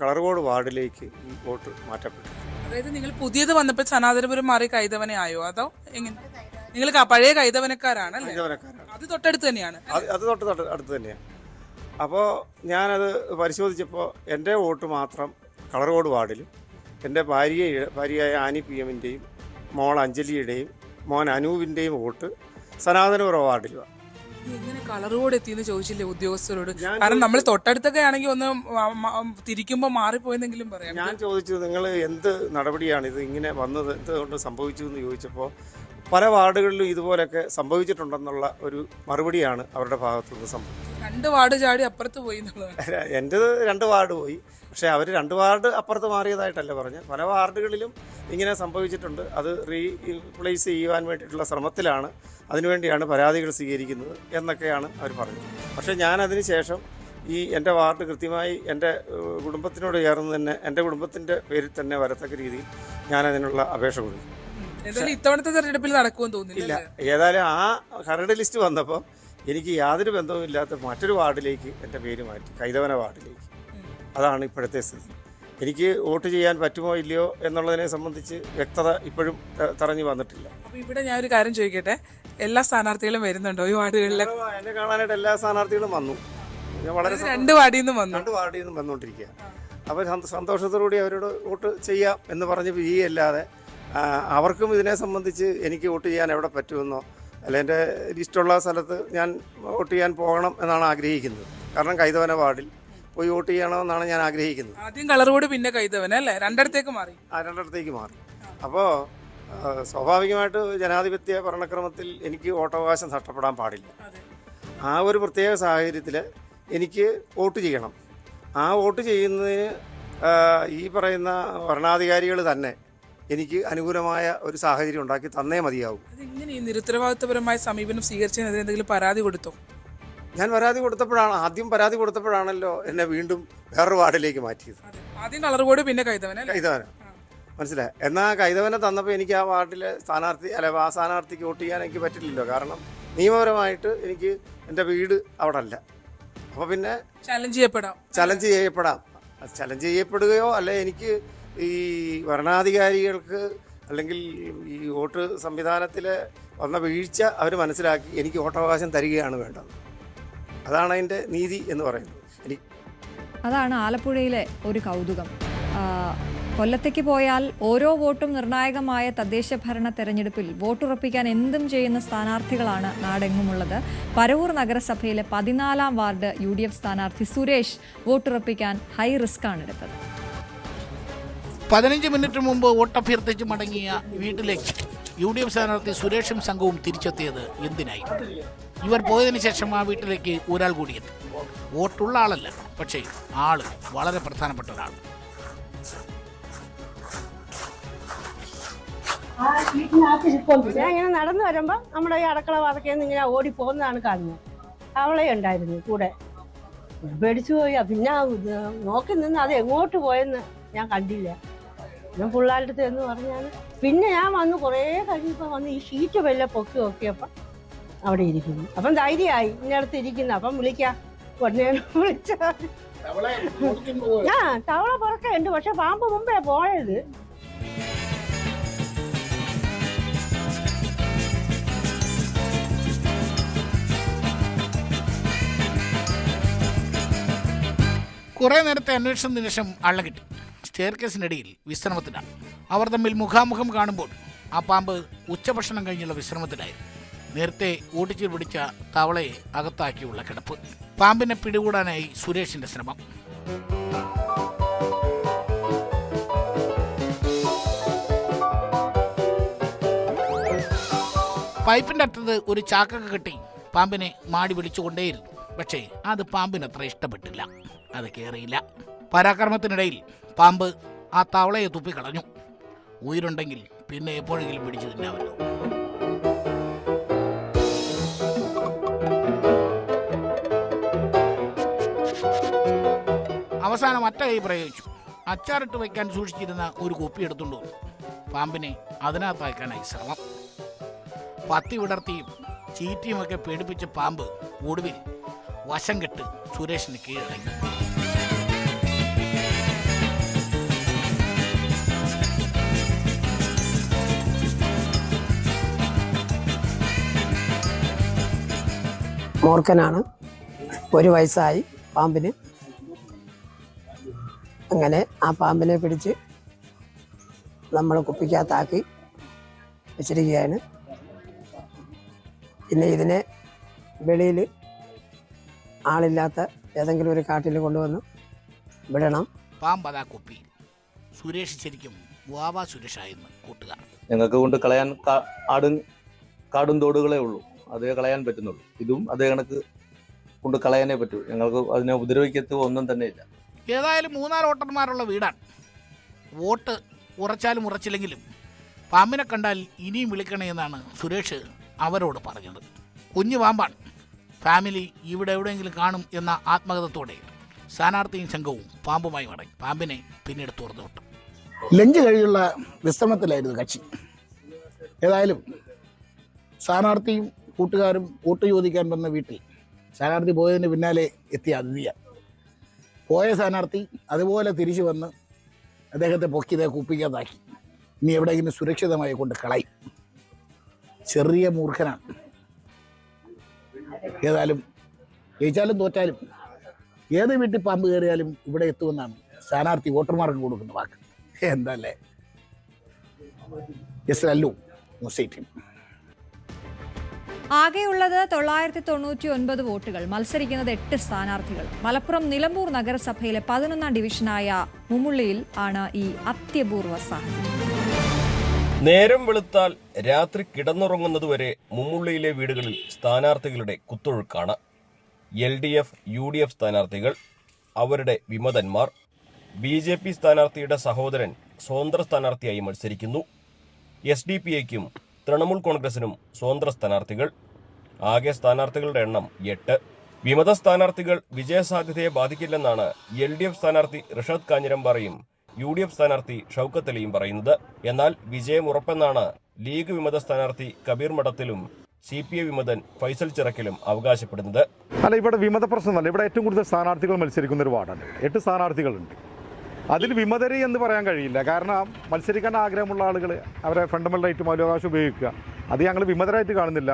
കളറുകോട് വാർഡിലേക്ക് ഈ വോട്ട് മാറ്റപ്പെട്ടു. അതായത് നിങ്ങൾ പുതിയത് വന്നപ്പോൾ സനാതനപുരം മാറി കൈതവനെ ആയോ അതോ എങ്ങനെ? നിങ്ങൾ പഴയ കൈതവനക്കാരാണ്? അത് തൊട്ടടുത്ത് തന്നെയാണ്. അത് തൊട്ടടുത്ത് തന്നെയാണ്. അപ്പോൾ ഞാനത് പരിശോധിച്ചപ്പോൾ എൻ്റെ വോട്ട് മാത്രം കളറുകോട് വാർഡിലും എൻ്റെ ഭാര്യയായ ആനി പി എമ്മിൻ്റെയും മോൾ അഞ്ജലിയുടെയും മോൻ അനൂപിൻ്റെയും വോട്ട് സനാതനപുരം വാർഡിലുമാണ്. എങ്ങനെ കളറുകോട് എത്തിയെന്ന് ചോദിച്ചില്ലേ ഉദ്യോഗസ്ഥരോട്? കാരണം നമ്മൾ തൊട്ടടുത്തൊക്കെ ആണെങ്കിൽ ഒന്ന് തിരിക്കുമ്പോൾ മാറിപ്പോയെന്നെങ്കിലും പറയാം. ഞാൻ ചോദിച്ചു, നിങ്ങൾ എന്ത് നടപടിയാണ് ഇത് ഇങ്ങനെ വന്നത്, എന്തുകൊണ്ട് സംഭവിച്ചു എന്ന് ചോദിച്ചപ്പോൾ പല വാർഡുകളിലും ഇതുപോലെയൊക്കെ സംഭവിച്ചിട്ടുണ്ടെന്നുള്ള ഒരു മറുപടിയാണ് അവരുടെ ഭാഗത്തുനിന്ന് സംഭവിച്ചത്. 2 വാർഡ് ചാടി അപ്പുറത്ത് പോയി എന്നുള്ളത്. എൻ്റേത് 2 വാർഡ് പോയി. പക്ഷേ അവർ 2 വാർഡ് അപ്പുറത്ത് മാറിയതായിട്ടല്ല പറഞ്ഞത്. പല വാർഡുകളിലും ഇങ്ങനെ സംഭവിച്ചിട്ടുണ്ട്. അത് റീപ്ലേസ് ചെയ്യുവാൻ വേണ്ടിയിട്ടുള്ള ശ്രമത്തിലാണ്, അതിനുവേണ്ടിയാണ് പരാതികൾ സ്വീകരിക്കുന്നത് എന്നൊക്കെയാണ് അവർ പറഞ്ഞത്. പക്ഷേ ഞാനതിന് ശേഷം എൻ്റെ വാർഡ് കൃത്യമായി എൻ്റെ കുടുംബത്തിനോട് ചേർന്ന് തന്നെ എൻ്റെ കുടുംബത്തിൻ്റെ പേരിൽ തന്നെ വരത്തക്ക രീതിയിൽ ഞാനതിനുള്ള അപേക്ഷ കൊടുത്തു. ഇത്തവണത്തെ തെരഞ്ഞെടുപ്പിൽ നടക്കുമെന്ന് തോന്നുന്നില്ല. ഏതായാലും ആ കരട് ലിസ്റ്റ് വന്നപ്പോൾ എനിക്ക് യാതൊരു ബന്ധവുമില്ലാത്ത മറ്റൊരു വാർഡിലേക്ക് എൻ്റെ പേര് മാറ്റി, കൈതവന വാർഡിലേക്ക്. അതാണ് ഇപ്പോഴത്തെ സ്ഥിതി. എനിക്ക് വോട്ട് ചെയ്യാൻ പറ്റുമോ ഇല്ലയോ എന്നുള്ളതിനെ സംബന്ധിച്ച് വ്യക്തത ഇപ്പോഴും തറഞ്ഞു വന്നിട്ടില്ല. അപ്പോൾ ഇവിടെ ഞാനൊരു കാര്യം ചോദിക്കട്ടെ, എല്ലാ സ്ഥാനാർത്ഥികളും വരുന്നുണ്ടോ ഈ വാർഡുകളിൽ? എന്നെ കാണാനായിട്ട് എല്ലാ സ്ഥാനാർത്ഥികളും വന്നു. ഞാൻ വളരെ 2 വാർഡിൽ നിന്നും വന്നുകൊണ്ടിരിക്കുക. അപ്പോൾ സന്തോഷത്തോടുകൂടി അവരോട് വോട്ട് ചെയ്യാം എന്ന് പറഞ്ഞ് പിരിയല്ലാതെ അവർക്കും ഇതിനെ സംബന്ധിച്ച് എനിക്ക് വോട്ട് ചെയ്യാൻ എവിടെ പറ്റുമെന്നോ അല്ല എൻ്റെ ഇഷ്ടമുള്ള സ്ഥലത്ത് ഞാൻ വോട്ട് ചെയ്യാൻ പോകണം എന്നാണ് ആഗ്രഹിക്കുന്നത്. കാരണം കൈതവന വാർഡിൽ പോയി വോട്ട് ചെയ്യണമെന്നാണ് ഞാൻ ആഗ്രഹിക്കുന്നത്. ആദ്യം കളറുകോട് പിന്നെ കൈതവന അല്ലേ? രണ്ടിടത്തേക്ക് മാറി. അപ്പോൾ സ്വാഭാവികമായിട്ട് ജനാധിപത്യ ഭരണക്രമത്തിൽ എനിക്ക് വോട്ടവകാശം നഷ്ടപ്പെടാൻ പാടില്ല. ആ ഒരു പ്രത്യേക സാഹചര്യത്തിൽ എനിക്ക് വോട്ട് ചെയ്യണം. ആ വോട്ട് ചെയ്യുന്നതിന് ഈ പറയുന്ന ഭരണാധികാരികൾ തന്നെ എനിക്ക് അനുകൂലമായ ഒരു സാഹചര്യം ഉണ്ടാക്കി തന്നേ മതിയാവും. അതെങ്ങനെ ഈ നിരുത്തരവാദിത്വപരമായ സമീപനം സ്വീകരിച്ചതിനെതിരെ എന്തെങ്കിലും പരാതി കൊടുത്തോ? ഞാൻ ആദ്യം പരാതി കൊടുത്തപ്പോഴാണല്ലോ എന്നെ വീണ്ടും വേറൊരു വാർഡിലേക്ക് മാറ്റിയത്. ആദ്യം കളറുകോട് പിന്നെ കൈതവന. മനസ്സിലായി. എന്നാൽ കൈതവന തന്നപ്പോൾ എനിക്ക് ആ വാർഡിലെ ആ സ്ഥാനാർത്ഥിക്ക് വോട്ട് ചെയ്യാൻ എനിക്ക് പറ്റില്ലല്ലോ. കാരണം നിയമപരമായിട്ട് എനിക്ക് എൻ്റെ വീട് അവിടെ അല്ല. അപ്പോൾ പിന്നെ ചലഞ്ച് ചെയ്യപ്പെടുകയോ അല്ലെ എനിക്ക് ഈ ഭരണാധികാരികൾക്ക് അല്ലെങ്കിൽ ഈ വോട്ട് സംവിധാനത്തിൽ വന്ന വീഴ്ച അവർ മനസ്സിലാക്കി എനിക്ക് വോട്ടവകാശം തരികയാണ് വേണ്ടത്. അതാണ് അതിൻ്റെ നീതി എന്ന് പറയുന്നത്. അതാണ് ആലപ്പുഴയിലെ ഒരു കൗതുകം. കൊല്ലത്തേക്ക് പോയാൽ ഓരോ വോട്ടും നിർണായകമായ തദ്ദേശ ഭരണ തെരഞ്ഞെടുപ്പിൽ വോട്ടുറപ്പിക്കാൻ എന്തും ചെയ്യുന്ന സ്ഥാനാർത്ഥികളാണ് നാടെങ്ങുമുള്ളത്. പരവൂർ നഗരസഭയിലെ 14-ാം വാർഡ് UDF സ്ഥാനാർത്ഥി സുരേഷ് വോട്ടുറപ്പിക്കാൻ ഹൈ റിസ്ക് ആണ് എടുത്തത്. 15 മിനിറ്റ് മുമ്പ് വോട്ടഭ്യർത്ഥിച്ച് മടങ്ങിയ വീട്ടിലേക്ക് UDF സ്ഥാനാർത്ഥി സുരേഷും സംഘവും തിരിച്ചെത്തിയത് എന്തിനായി? ഇവർ പോയതിനു ശേഷം ആ വീട്ടിലേക്ക് ഒരാൾ കൂടിയെത്തി. വോട്ടുള്ള ആളല്ല, പക്ഷേ ആള് വളരെ പ്രധാനപ്പെട്ട ഒരാൾ. ഞാൻ ഇങ്ങനെ നടന്നു വരുമ്പോ നമ്മുടെ ഈ അടക്കള വാതക്കന്ന് ഇങ്ങനെ ഓടി പോകുന്നതാണ് കാണുന്നത്. അവളെ ഉണ്ടായിരുന്നു കൂടെ. പേടിച്ചു പോയി. പിന്നെ നോക്കി നിന്ന് അത് എങ്ങോട്ട് പോയെന്ന് ഞാൻ കണ്ടില്ല. ഞാൻ പിള്ളേരുടെ എന്ന് പറഞ്ഞാൽ പിന്നെ ഞാൻ വന്ന് കുറേ കഴിഞ്ഞപ്പോൾ വന്ന് ഈ ഷീറ്റ് വല്ല പൊക്കി നോക്കിയപ്പോൾ അവിടെ ഇരിക്കുന്നു. അപ്പം ധൈര്യമായി ഇന്നടുത്ത് ഇരിക്കുന്നു. അപ്പം വിളിക്കാം ഉടനെ വിളിച്ച തവള പുറക്കെ ഉണ്ട്. പക്ഷെ പാമ്പ് മുമ്പേ പോയത്. കുറേ നേരത്തെ അന്വേഷണത്തിന് ശേഷം ആളെ കിട്ടി. സ്റ്റെയർകേസിനിടയിൽ വിശ്രമത്തിലാണ്. അവർ തമ്മിൽ മുഖാമുഖം കാണുമ്പോൾ ആ പാമ്പ് ഉച്ചഭക്ഷണം കഴിഞ്ഞുള്ള വിശ്രമത്തിലായിരുന്നു. നേരത്തെ ഓടിച്ചു പിടിച്ച തവളയെ അകത്താക്കിയുള്ള കിടപ്പ്. പാമ്പിനെ പിടികൂടാനായി സുരേഷിന്റെ ശ്രമം. പൈപ്പിന്റെ അറ്റത്ത് ഒരു ചാക്കൊക്കെ കെട്ടി പാമ്പിനെ മാടി വിളിച്ചുകൊണ്ടേയിരുന്നു. പക്ഷേ അത് പാമ്പിനത്ര ഇഷ്ടപ്പെട്ടില്ല. അത് കയറിയില്ല. പരാക്രമത്തിനിടയിൽ പാമ്പ് ആ തവളയെ തുപ്പിക്കളഞ്ഞു. ഉயிருണ്ടെങ്കിൽ പിന്നെ എപ്പോഴെങ്കിലും പിടിച്ചു തിന്നാമല്ലോ. അവസാനം അറ്റ കൈ പ്രയോഗിച്ചു. അച്ചാറിട്ട് വയ്ക്കാൻ സൂക്ഷിച്ചിരുന്ന ഒരു കുപ്പി എടുത്തുകൊണ്ട് വന്നു. പാമ്പിനെ അതിനകത്തയക്കാനായി ശ്രമം. പത്തി വിടർത്തിയും ചീറ്റിയുമൊക്കെ പേടിപ്പിച്ച പാമ്പ് ഒടുവിൽ വശം കെട്ട് സുരേഷിന് കീഴടങ്ങി. മൂർഖനാണ്. 1 വയസ്സായി പാമ്പിന്. അങ്ങനെ ആ പാമ്പിനെ പിടിച്ച് നമ്മൾ കുപ്പിക്കകത്താക്കി വെച്ചിരിക്കുകയാണ്. പിന്നെ ഇതിനെ വെളിയിൽ ആളില്ലാത്ത ഏതെങ്കിലും ഒരു കാട്ടിൽ കൊണ്ടുവന്ന് വിടണം. പാമ്പതാ കുപ്പി. സുരേഷ് ശരിക്കും വാവാ സുരേഷായിരുന്നു കൂട്ടുകാർ. ഞങ്ങൾക്ക് കൊണ്ട് കളയാൻ കാടും തോടുകളേ ഉള്ളൂ, അതേ കളയാൻ പറ്റുന്നുള്ളൂ. ഇതും അതേ കണക്ക് കൊണ്ട് കളയാനേ പറ്റൂ. ഞങ്ങൾക്ക് അതിനെ ഉപദ്രവിക്കത്തോ ഒന്നും തന്നെ ഇല്ല. ഏതായാലും 3-4 വോട്ടർമാരുള്ള വീടാണ്. വോട്ട് ഉറച്ചാലും ഉറച്ചില്ലെങ്കിലും പാമ്പിനെ കണ്ടാൽ ഇനിയും വിളിക്കണേ എന്നാണ് സുരേഷ് അവരോട് പറഞ്ഞത്. കുഞ്ഞു പാമ്പാണ്. ഫാമിലി ഇവിടെ എവിടെയെങ്കിലും കാണും എന്ന ആത്മകഥത്തോടെ സ്ഥാനാർത്ഥിയും സംഘവും പാമ്പുമായി മടങ്ങി. പാമ്പിനെ പിന്നീട് തുറന്നു വിട്ടു. ലഞ്ച് കഴിഞ്ഞുള്ള വിശ്രമത്തിലായിരുന്നു കക്ഷി. ഏതായാലും സ്ഥാനാർത്ഥിയും കൂട്ടുകാരും വോട്ട് ചോദിക്കാൻ വന്ന വീട്ടിൽ സ്ഥാനാർത്ഥി പോയതിന് പിന്നാലെ എത്തിയ അതിഥിയാണ്. പോയ സ്ഥാനാർത്ഥി അതുപോലെ തിരിച്ചു വന്ന് അദ്ദേഹത്തെ പൊക്കിതെ കുപ്പിക്കാതാക്കി. ഇനി എവിടെയെങ്കിലും സുരക്ഷിതമായി കൊണ്ട് കളയും. ചെറിയ മൂർഖനാണ്. ഏതായാലും ജയിച്ചാലും തോറ്റാലും ഏത് വീട്ടിൽ പാമ്പ് കയറിയാലും ഇവിടെ എത്തുമെന്നാണ് സ്ഥാനാർത്ഥി വോട്ടർമാർക്ക് കൊടുക്കുന്ന വാക്ക്. എന്തല്ലേ. S Lallu, news 18. ആകെയുള്ളത് 999 വോട്ടുകൾ. മത്സരിക്കുന്നത് 8 സ്ഥാനാർത്ഥികൾ. മലപ്പുറം നിലമ്പൂർ നഗരസഭയിലെ 11ാം ഡിവിഷനായ മുമ്മുള്ളിയിൽ ആണ് ഈ അത്യപൂർവ സാഹചര്യം. നേരം വെളുത്താൽ രാത്രി കിടന്നുറങ്ങുന്നതുവരെ മുമ്മുള്ളിയിലെ വീടുകളിൽ സ്ഥാനാർത്ഥികളുടെ കുത്തൊഴുക്കാണ്. LDF, UDF സ്ഥാനാർത്ഥികൾ, അവരുടെ വിമതന്മാർ. BJP സ്ഥാനാർത്ഥിയുടെ സഹോദരൻ സ്വതന്ത്ര സ്ഥാനാർത്ഥിയായി മത്സരിക്കുന്നു. SDPIക്കും തൃണമൂൽ കോൺഗ്രസിനും സ്വതന്ത്ര സ്ഥാനാർത്ഥികൾ. ആകെ സ്ഥാനാർത്ഥികളുടെ എണ്ണം 8. വിമത സ്ഥാനാർത്ഥികൾ വിജയസാധ്യതയെ ബാധിക്കില്ലെന്നാണ് LDF സ്ഥാനാർത്ഥി റിഷാദ് കാഞ്ഞിരമ്പാറയും UDF സ്ഥാനാർത്ഥി ഷൗക്കത്ത് അലിയും പറയുന്നത്. എന്നാൽ വിജയം ഉറപ്പെന്നാണ് ലീഗ് വിമത സ്ഥാനാർത്ഥി കബീർ മഠത്തിലും CPI വിമതൻ ഫൈസൽ ചിറക്കലും അവകാശപ്പെടുന്നത്. അല്ല, ഇവിടെ വിമത പ്രശ്നമല്ല. ഇവിടെ ഏറ്റവും കൂടുതൽ സ്ഥാനാർത്ഥികൾ മത്സരിക്കുന്ന ഒരു വാർഡാണ്. 8 സ്ഥാനാർത്ഥികളുണ്ട്. അതിൽ വിമതരെ എന്ന് പറയാൻ കഴിയില്ല. കാരണം മത്സരിക്കാൻ ആഗ്രഹമുള്ള ആളുകൾ അവരെ ഫണ്ടമെന്റൽ റൈറ്റ് മൗലികാവകാശം ഉപയോഗിക്കുക, അത് ഞങ്ങൾ വിമതരായിട്ട് കാണുന്നില്ല.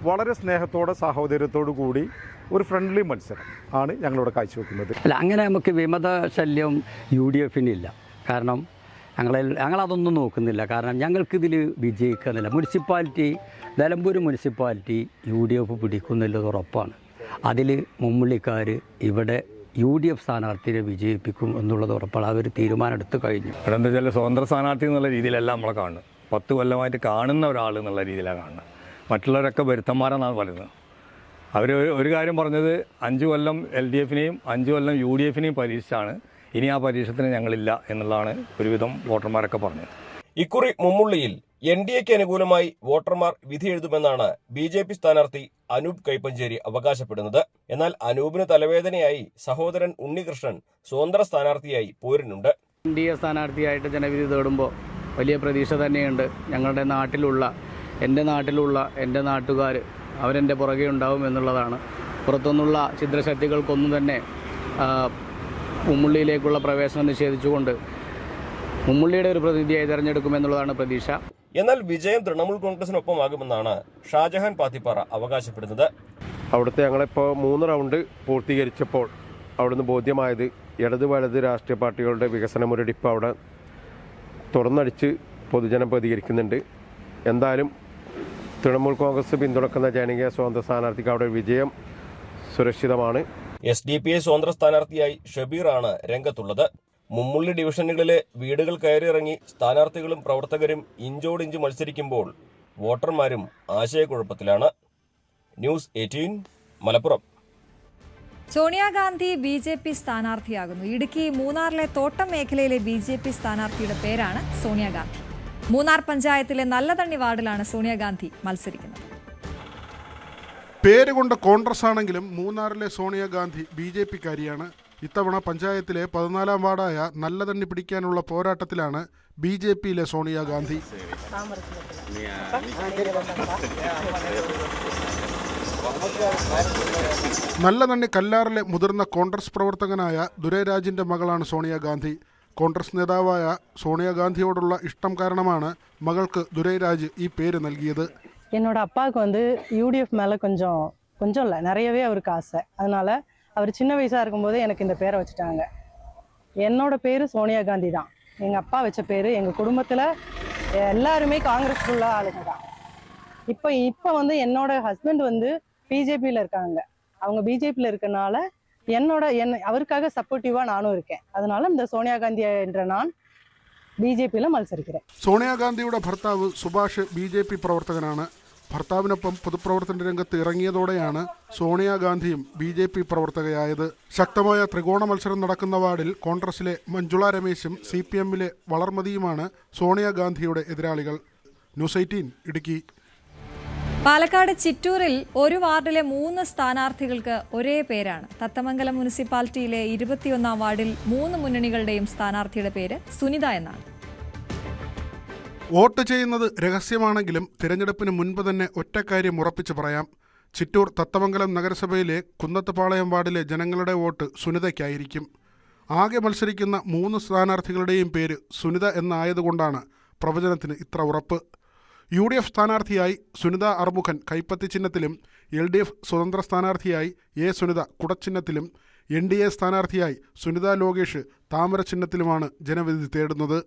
വളരെ സ്നേഹത്തോടെ സഹോദര്യത്തോടു കൂടി ഒരു ഫ്രണ്ട്ലി മത്സരം ആണ് ഞങ്ങളിവിടെ കാഴ്ചവെക്കുന്നത്. അല്ല, അങ്ങനെ നമുക്ക് വിമത ശല്യം UDFനില്ല. കാരണം ഞങ്ങളതൊന്നും നോക്കുന്നില്ല. കാരണം ഞങ്ങൾക്കിതിൽ വിജയിക്കുന്നില്ല. മുനിസിപ്പാലിറ്റി, നിലമ്പൂർ മുനിസിപ്പാലിറ്റി UDF പിടിക്കുന്നില്ലത് ഉറപ്പാണ്. അതിൽ മുമ്മുള്ളിക്കാർ ഇവിടെ UDF സ്ഥാനാർത്ഥിയെ വിജയിപ്പിക്കും എന്നുള്ളത് ഉറപ്പാണ്. അതൊരു തീരുമാനം എടുത്തു കഴിഞ്ഞു. ഇവിടെ എന്താ വെച്ചാൽ സ്വതന്ത്ര സ്ഥാനാർത്ഥി എന്നുള്ള രീതിയിലല്ല നമ്മളെ കാണുന്നത്. 10 കൊല്ലമായിട്ട് കാണുന്ന ഒരാൾ എന്നുള്ള രീതിയിലാണ് കാണുന്നത്. മറ്റുള്ളവരൊക്കെ വരുത്തന്മാരെന്നാണ് പറയുന്നത്. അവർ ഒരു കാര്യം പറഞ്ഞത് 5 കൊല്ലം LDFനെയും 5 കൊല്ലം UDFനെയും പരീക്ഷിച്ചാണ്. ഇനി ആ പരീക്ഷത്തിന് ഞങ്ങളില്ല എന്നുള്ളതാണ് ഒരുവിധം വോട്ടർമാരൊക്കെ പറഞ്ഞത്. ഇക്കുറി മുമ്മുള്ളിയിൽ NDAക്ക് അനുകൂലമായി വോട്ടർമാർ വിധി എഴുതുമെന്നാണ് BJP സ്ഥാനാർത്ഥി അനൂപ് കൈപ്പഞ്ചേരി അവകാശപ്പെടുന്നത്. എന്നാൽ അനൂപിന് തലവേദനയായി സഹോദരൻ ഉണ്ണികൃഷ്ണൻ സ്വതന്ത്ര സ്ഥാനാർത്ഥിയായി പോരിനുണ്ട്. NDA സ്ഥാനാർത്ഥിയായിട്ട് ജനവിധി തേടുമ്പോൾ വലിയ പ്രതീക്ഷ തന്നെയുണ്ട്. ഞങ്ങളുടെ നാട്ടിലുള്ള എൻ്റെ നാട്ടുകാർ അവരെൻ്റെ പുറകെ ഉണ്ടാവും എന്നുള്ളതാണ്. പുറത്തുനിന്നുള്ള ഛിദ്രശക്തികൾക്കൊന്നും തന്നെ മുമ്മുള്ളിയിലേക്കുള്ള പ്രവേശനം നിഷേധിച്ചുകൊണ്ട് മുമ്മുള്ളിയുടെ ഒരു പ്രതിനിധിയായി തെരഞ്ഞെടുക്കുമെന്നുള്ളതാണ് പ്രതീക്ഷ. എന്നാൽ വിജയം തൃണമൂൽ കോൺഗ്രസിനൊപ്പമാകുമെന്നാണ് ഷാജഹാൻ പാത്തിപ്പാറ അവകാശപ്പെടുന്നത്. അവിടുത്തെ ഞങ്ങളിപ്പോൾ 3 റൗണ്ട് പൂർത്തീകരിച്ചപ്പോൾ അവിടുന്ന് ബോധ്യമായത് ഇടത് വലത് രാഷ്ട്രീയ പാർട്ടികളുടെ വികസന മുരടിപ്പ് അവിടെ തുറന്നടിച്ച് പൊതുജനം പ്രതികരിക്കുന്നുണ്ട്. എന്തായാലും തൃണമൂൽ കോൺഗ്രസ് പിന്തുണക്കുന്ന ജനകീയ സ്വതന്ത്ര സ്ഥാനാർത്ഥിക്ക് അവിടെ വിജയം സുരക്ഷിതമാണ്. SDPI സ്വതന്ത്ര സ്ഥാനാർത്ഥിയായി ഷബീറാണ് രംഗത്തുള്ളത്. മുമ്മുള്ളി ഡിവിഷനുകളിലെ വീടുകൾ കയറിയിറങ്ങി സ്ഥാനാർത്ഥികളും പ്രവർത്തകരും ഇഞ്ചോടിഞ്ച് മത്സരിക്കുമ്പോൾ വോട്ടർമാരും ആശയക്കുഴപ്പത്തിലാണ്. ന്യൂസ് 18 മലപ്പുറം. സോണിയാഗാന്ധി BJP സ്ഥാനാർത്ഥിയാകുന്നു. ഇടുക്കി മൂന്നാറിലെ തോട്ടം മേഖലയിലെ BJP സ്ഥാനാർത്ഥിയുടെ പേരാണ് സോണിയാഗാന്ധി. മൂന്നാർ പഞ്ചായത്തിലെ നല്ലതണ്ണി വാർഡിലാണ് സോണിയാഗാന്ധി മത്സരിക്കുന്നത്. പേരുകൊണ്ട് കോൺഗ്രസ് ആണെങ്കിലും മൂന്നാറിലെ സോണിയാഗാന്ധി BJP-കാരിയാണ്. ഇത്തവണ പഞ്ചായത്തിലെ 14-ാം വാർഡായ നല്ലതണ്ണി പിടിക്കാനുള്ള പോരാട്ടത്തിലാണ് BJP-യിലെ സോണിയാഗാന്ധി. നല്ലതണ്ണി കല്ലാറിലെ മുതിർന്ന കോൺഗ്രസ് പ്രവർത്തകനായ ദുരൈരാജിന്റെ മകളാണ് സോണിയാഗാന്ധി. കോൺഗ്രസ് നേതാവായ സോണിയാഗാന്ധിയോടുള്ള ഇഷ്ടം കാരണമാണ് മകൾക്ക് ദുരൈരാജ് ഈ പേര് നൽകിയത്. என்னோட அப்பாவுக்கு UDF மேலே கொஞ்சம் இல்லை நிறையவே அவருக்கு ஆசை. அதனால அவர் சின்ன வயசாக இருக்கும்போது எனக்கு இந்த பேரை வச்சுட்டாங்க. என்னோட பேர் சோனியாகாந்தி தான். எங்கள் அப்பா வச்ச பேர். எங்கள் குடும்பத்தில் எல்லாருமே காங்கிரஸ்க்குள்ள ஆளுங்க தான். இப்போ என்னோட ஹஸ்பண்ட் BJP-யில் இருக்காங்க. அவங்க BJP-யில் இருக்கனால அவருக்காக சப்போர்ட்டிவாக நானும் இருக்கேன். அதனால இந்த சோனியாகாந்தி என்ற நான் BJP-യിൽ മത്സരിക്കുന്നത്. സോണിയാഗാന്ധിയുടെ ഭർത്താവ് സുഭാഷ് BJP പ്രവർത്തകനാണ്. ഭർത്താവിനൊപ്പം പൊതുപ്രവർത്തന രംഗത്ത് ഇറങ്ങിയതോടെയാണ് സോണിയാഗാന്ധിയും BJP പ്രവർത്തകയായത്. ശക്തമായ ത്രികോണ മത്സരം നടക്കുന്ന വാർഡിൽ കോൺഗ്രസിലെ മഞ്ജുള രമേശും CPM-ലെ വളർമതിയുമാണ് സോണിയാഗാന്ധിയുടെ എതിരാളികൾ. ന്യൂസ് 18 ഇടുക്കി. പാലക്കാട് ചിറ്റൂരിൽ ഒരു വാർഡിലെ 3 സ്ഥാനാർത്ഥികൾക്ക് ഒരേ പേരാണ്. തത്തമംഗലം മുനിസിപ്പാലിറ്റിയിലെ 21-ാം വാർഡിൽ 3 മുന്നണികളുടെയും സ്ഥാനാർത്ഥിയുടെ പേര് സുനിത എന്നാണ്. വോട്ട് ചെയ്യുന്നത് രഹസ്യമാണെങ്കിലും തിരഞ്ഞെടുപ്പിന് മുൻപ് തന്നെ ഒറ്റക്കാര്യം ഉറപ്പിച്ച് പറയാം. ചിറ്റൂർ തത്തമംഗലം നഗരസഭയിലെ കുന്നത്തുപാളയം വാർഡിലെ ജനങ്ങളുടെ വോട്ട് സുനിതയ്ക്കായിരിക്കും. ആകെ മത്സരിക്കുന്ന 3 സ്ഥാനാർത്ഥികളുടെയും പേര് സുനിത എന്നായതുകൊണ്ടാണ് പ്രവചനത്തിന് ഇത്ര ഉറപ്പ്. UDF സ്ഥാനാർത്ഥിയായി സുനിത അറുമുഖൻ കൈപ്പത്തി ചിഹ്നത്തിലും LDF സ്വതന്ത്ര സ്ഥാനാർത്ഥിയായി സുനിത കുടച്ചിഹ്നത്തിലും NDA സ്ഥാനാർത്ഥിയായി സുനിത ലോകേഷ് താമര ചിഹ്നത്തിലുമാണ് ജനവിധി തേടുന്നത്.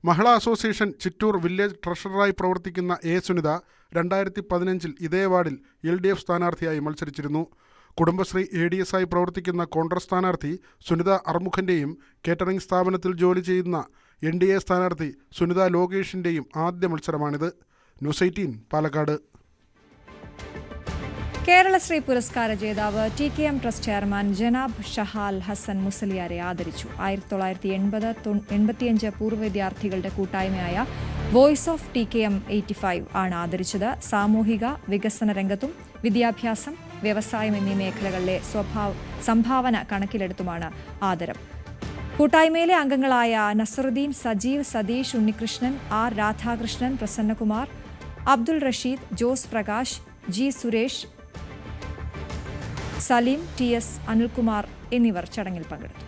മഹിളാ അസോസിയേഷൻ ചിറ്റൂർ വില്ലേജ് ട്രഷററായി പ്രവർത്തിക്കുന്ന സുനിത 2015-ൽ ഇതേ വാർഡിൽ LDF സ്ഥാനാർത്ഥിയായി മത്സരിച്ചിരുന്നു. കുടുംബശ്രീ ADS-ആയി പ്രവർത്തിക്കുന്ന കോൺഗ്രസ് സ്ഥാനാർത്ഥി സുനിത അറുമുഖൻ്റെയും കേറ്ററിംഗ് സ്ഥാപനത്തിൽ ജോലി ചെയ്യുന്ന NDA സ്ഥാനാർത്ഥി സുനിത ലോകേഷിൻ്റെയും ആദ്യ മത്സരമാണിത്. ന്യൂസ് 18 പാലക്കാട്. കേരളശ്രീ പുരസ്കാര ജേതാവ് TKM ട്രസ്റ്റ് ചെയർമാൻ ജനാബ് ഷഹാൽ ഹസൻ മുസലിയാരെ ആദരിച്ചു. 1985 പൂർവ്വ വിദ്യാർത്ഥികളുടെ കൂട്ടായ്മയായ വോയിസ് ഓഫ് TKM 85 ആണ് ആദരിച്ചത്. സാമൂഹിക വികസന രംഗത്തും വിദ്യാഭ്യാസം, വ്യവസായം എന്നീ മേഖലകളിലെ സംഭാവന കണക്കിലെടുത്തുമാണ് ആദരം. കൂട്ടായ്മയിലെ അംഗങ്ങളായ Nasaruddin, Sajeev, Satheesh, Unnikrishnan, R Radhakrishnan, Prasannakumar, Abdul Rasheed, Jose Prakash, G Suresh, Saleem, TS Anilkumar എന്നിവർ ചടങ്ങിൽ പങ്കെടുത്തു.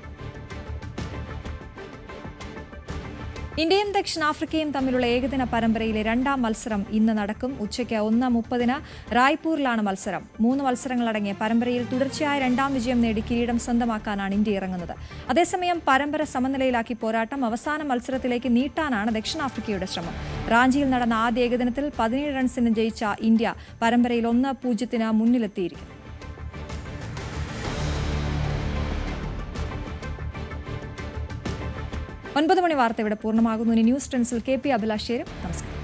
ഇന്ത്യയും ദക്ഷിണാഫ്രിക്കയും തമ്മിലുള്ള ഏകദിന പരമ്പരയിലെ 2ാം മത്സരം ഇന്ന് നടക്കും. ഉച്ചയ്ക്ക് 1:30 റായ്പൂരിലാണ് മത്സരം. 3 മത്സരങ്ങളടങ്ങിയ പരമ്പരയിൽ തുടർച്ചയായ 2ാം വിജയം നേടി കിരീടം സ്വന്തമാക്കാനാണ് ഇന്ത്യ ഇറങ്ങുന്നത്. അതേസമയം പരമ്പര സമനിലയിലാക്കി പോരാട്ടം അവസാന മത്സരത്തിലേക്ക് നീട്ടാനാണ് ദക്ഷിണാഫ്രിക്കയുടെ ശ്രമം. റാഞ്ചിയിൽ നടന്ന ആദ്യ ഏകദിനത്തിൽ 17 റൺസിന് ജയിച്ച ഇന്ത്യ പരമ്പരയിൽ 1-0 മുന്നിലെത്തിയിരിക്കുന്നു. 9 മണി വാർത്ത ഇവിടെ പൂർണ്ണമാകുന്നു. ന്യൂസ് ട്രെൻഡ്സിൽ KP അഭിലാഷ് ചേരും. നമസ്കാരം.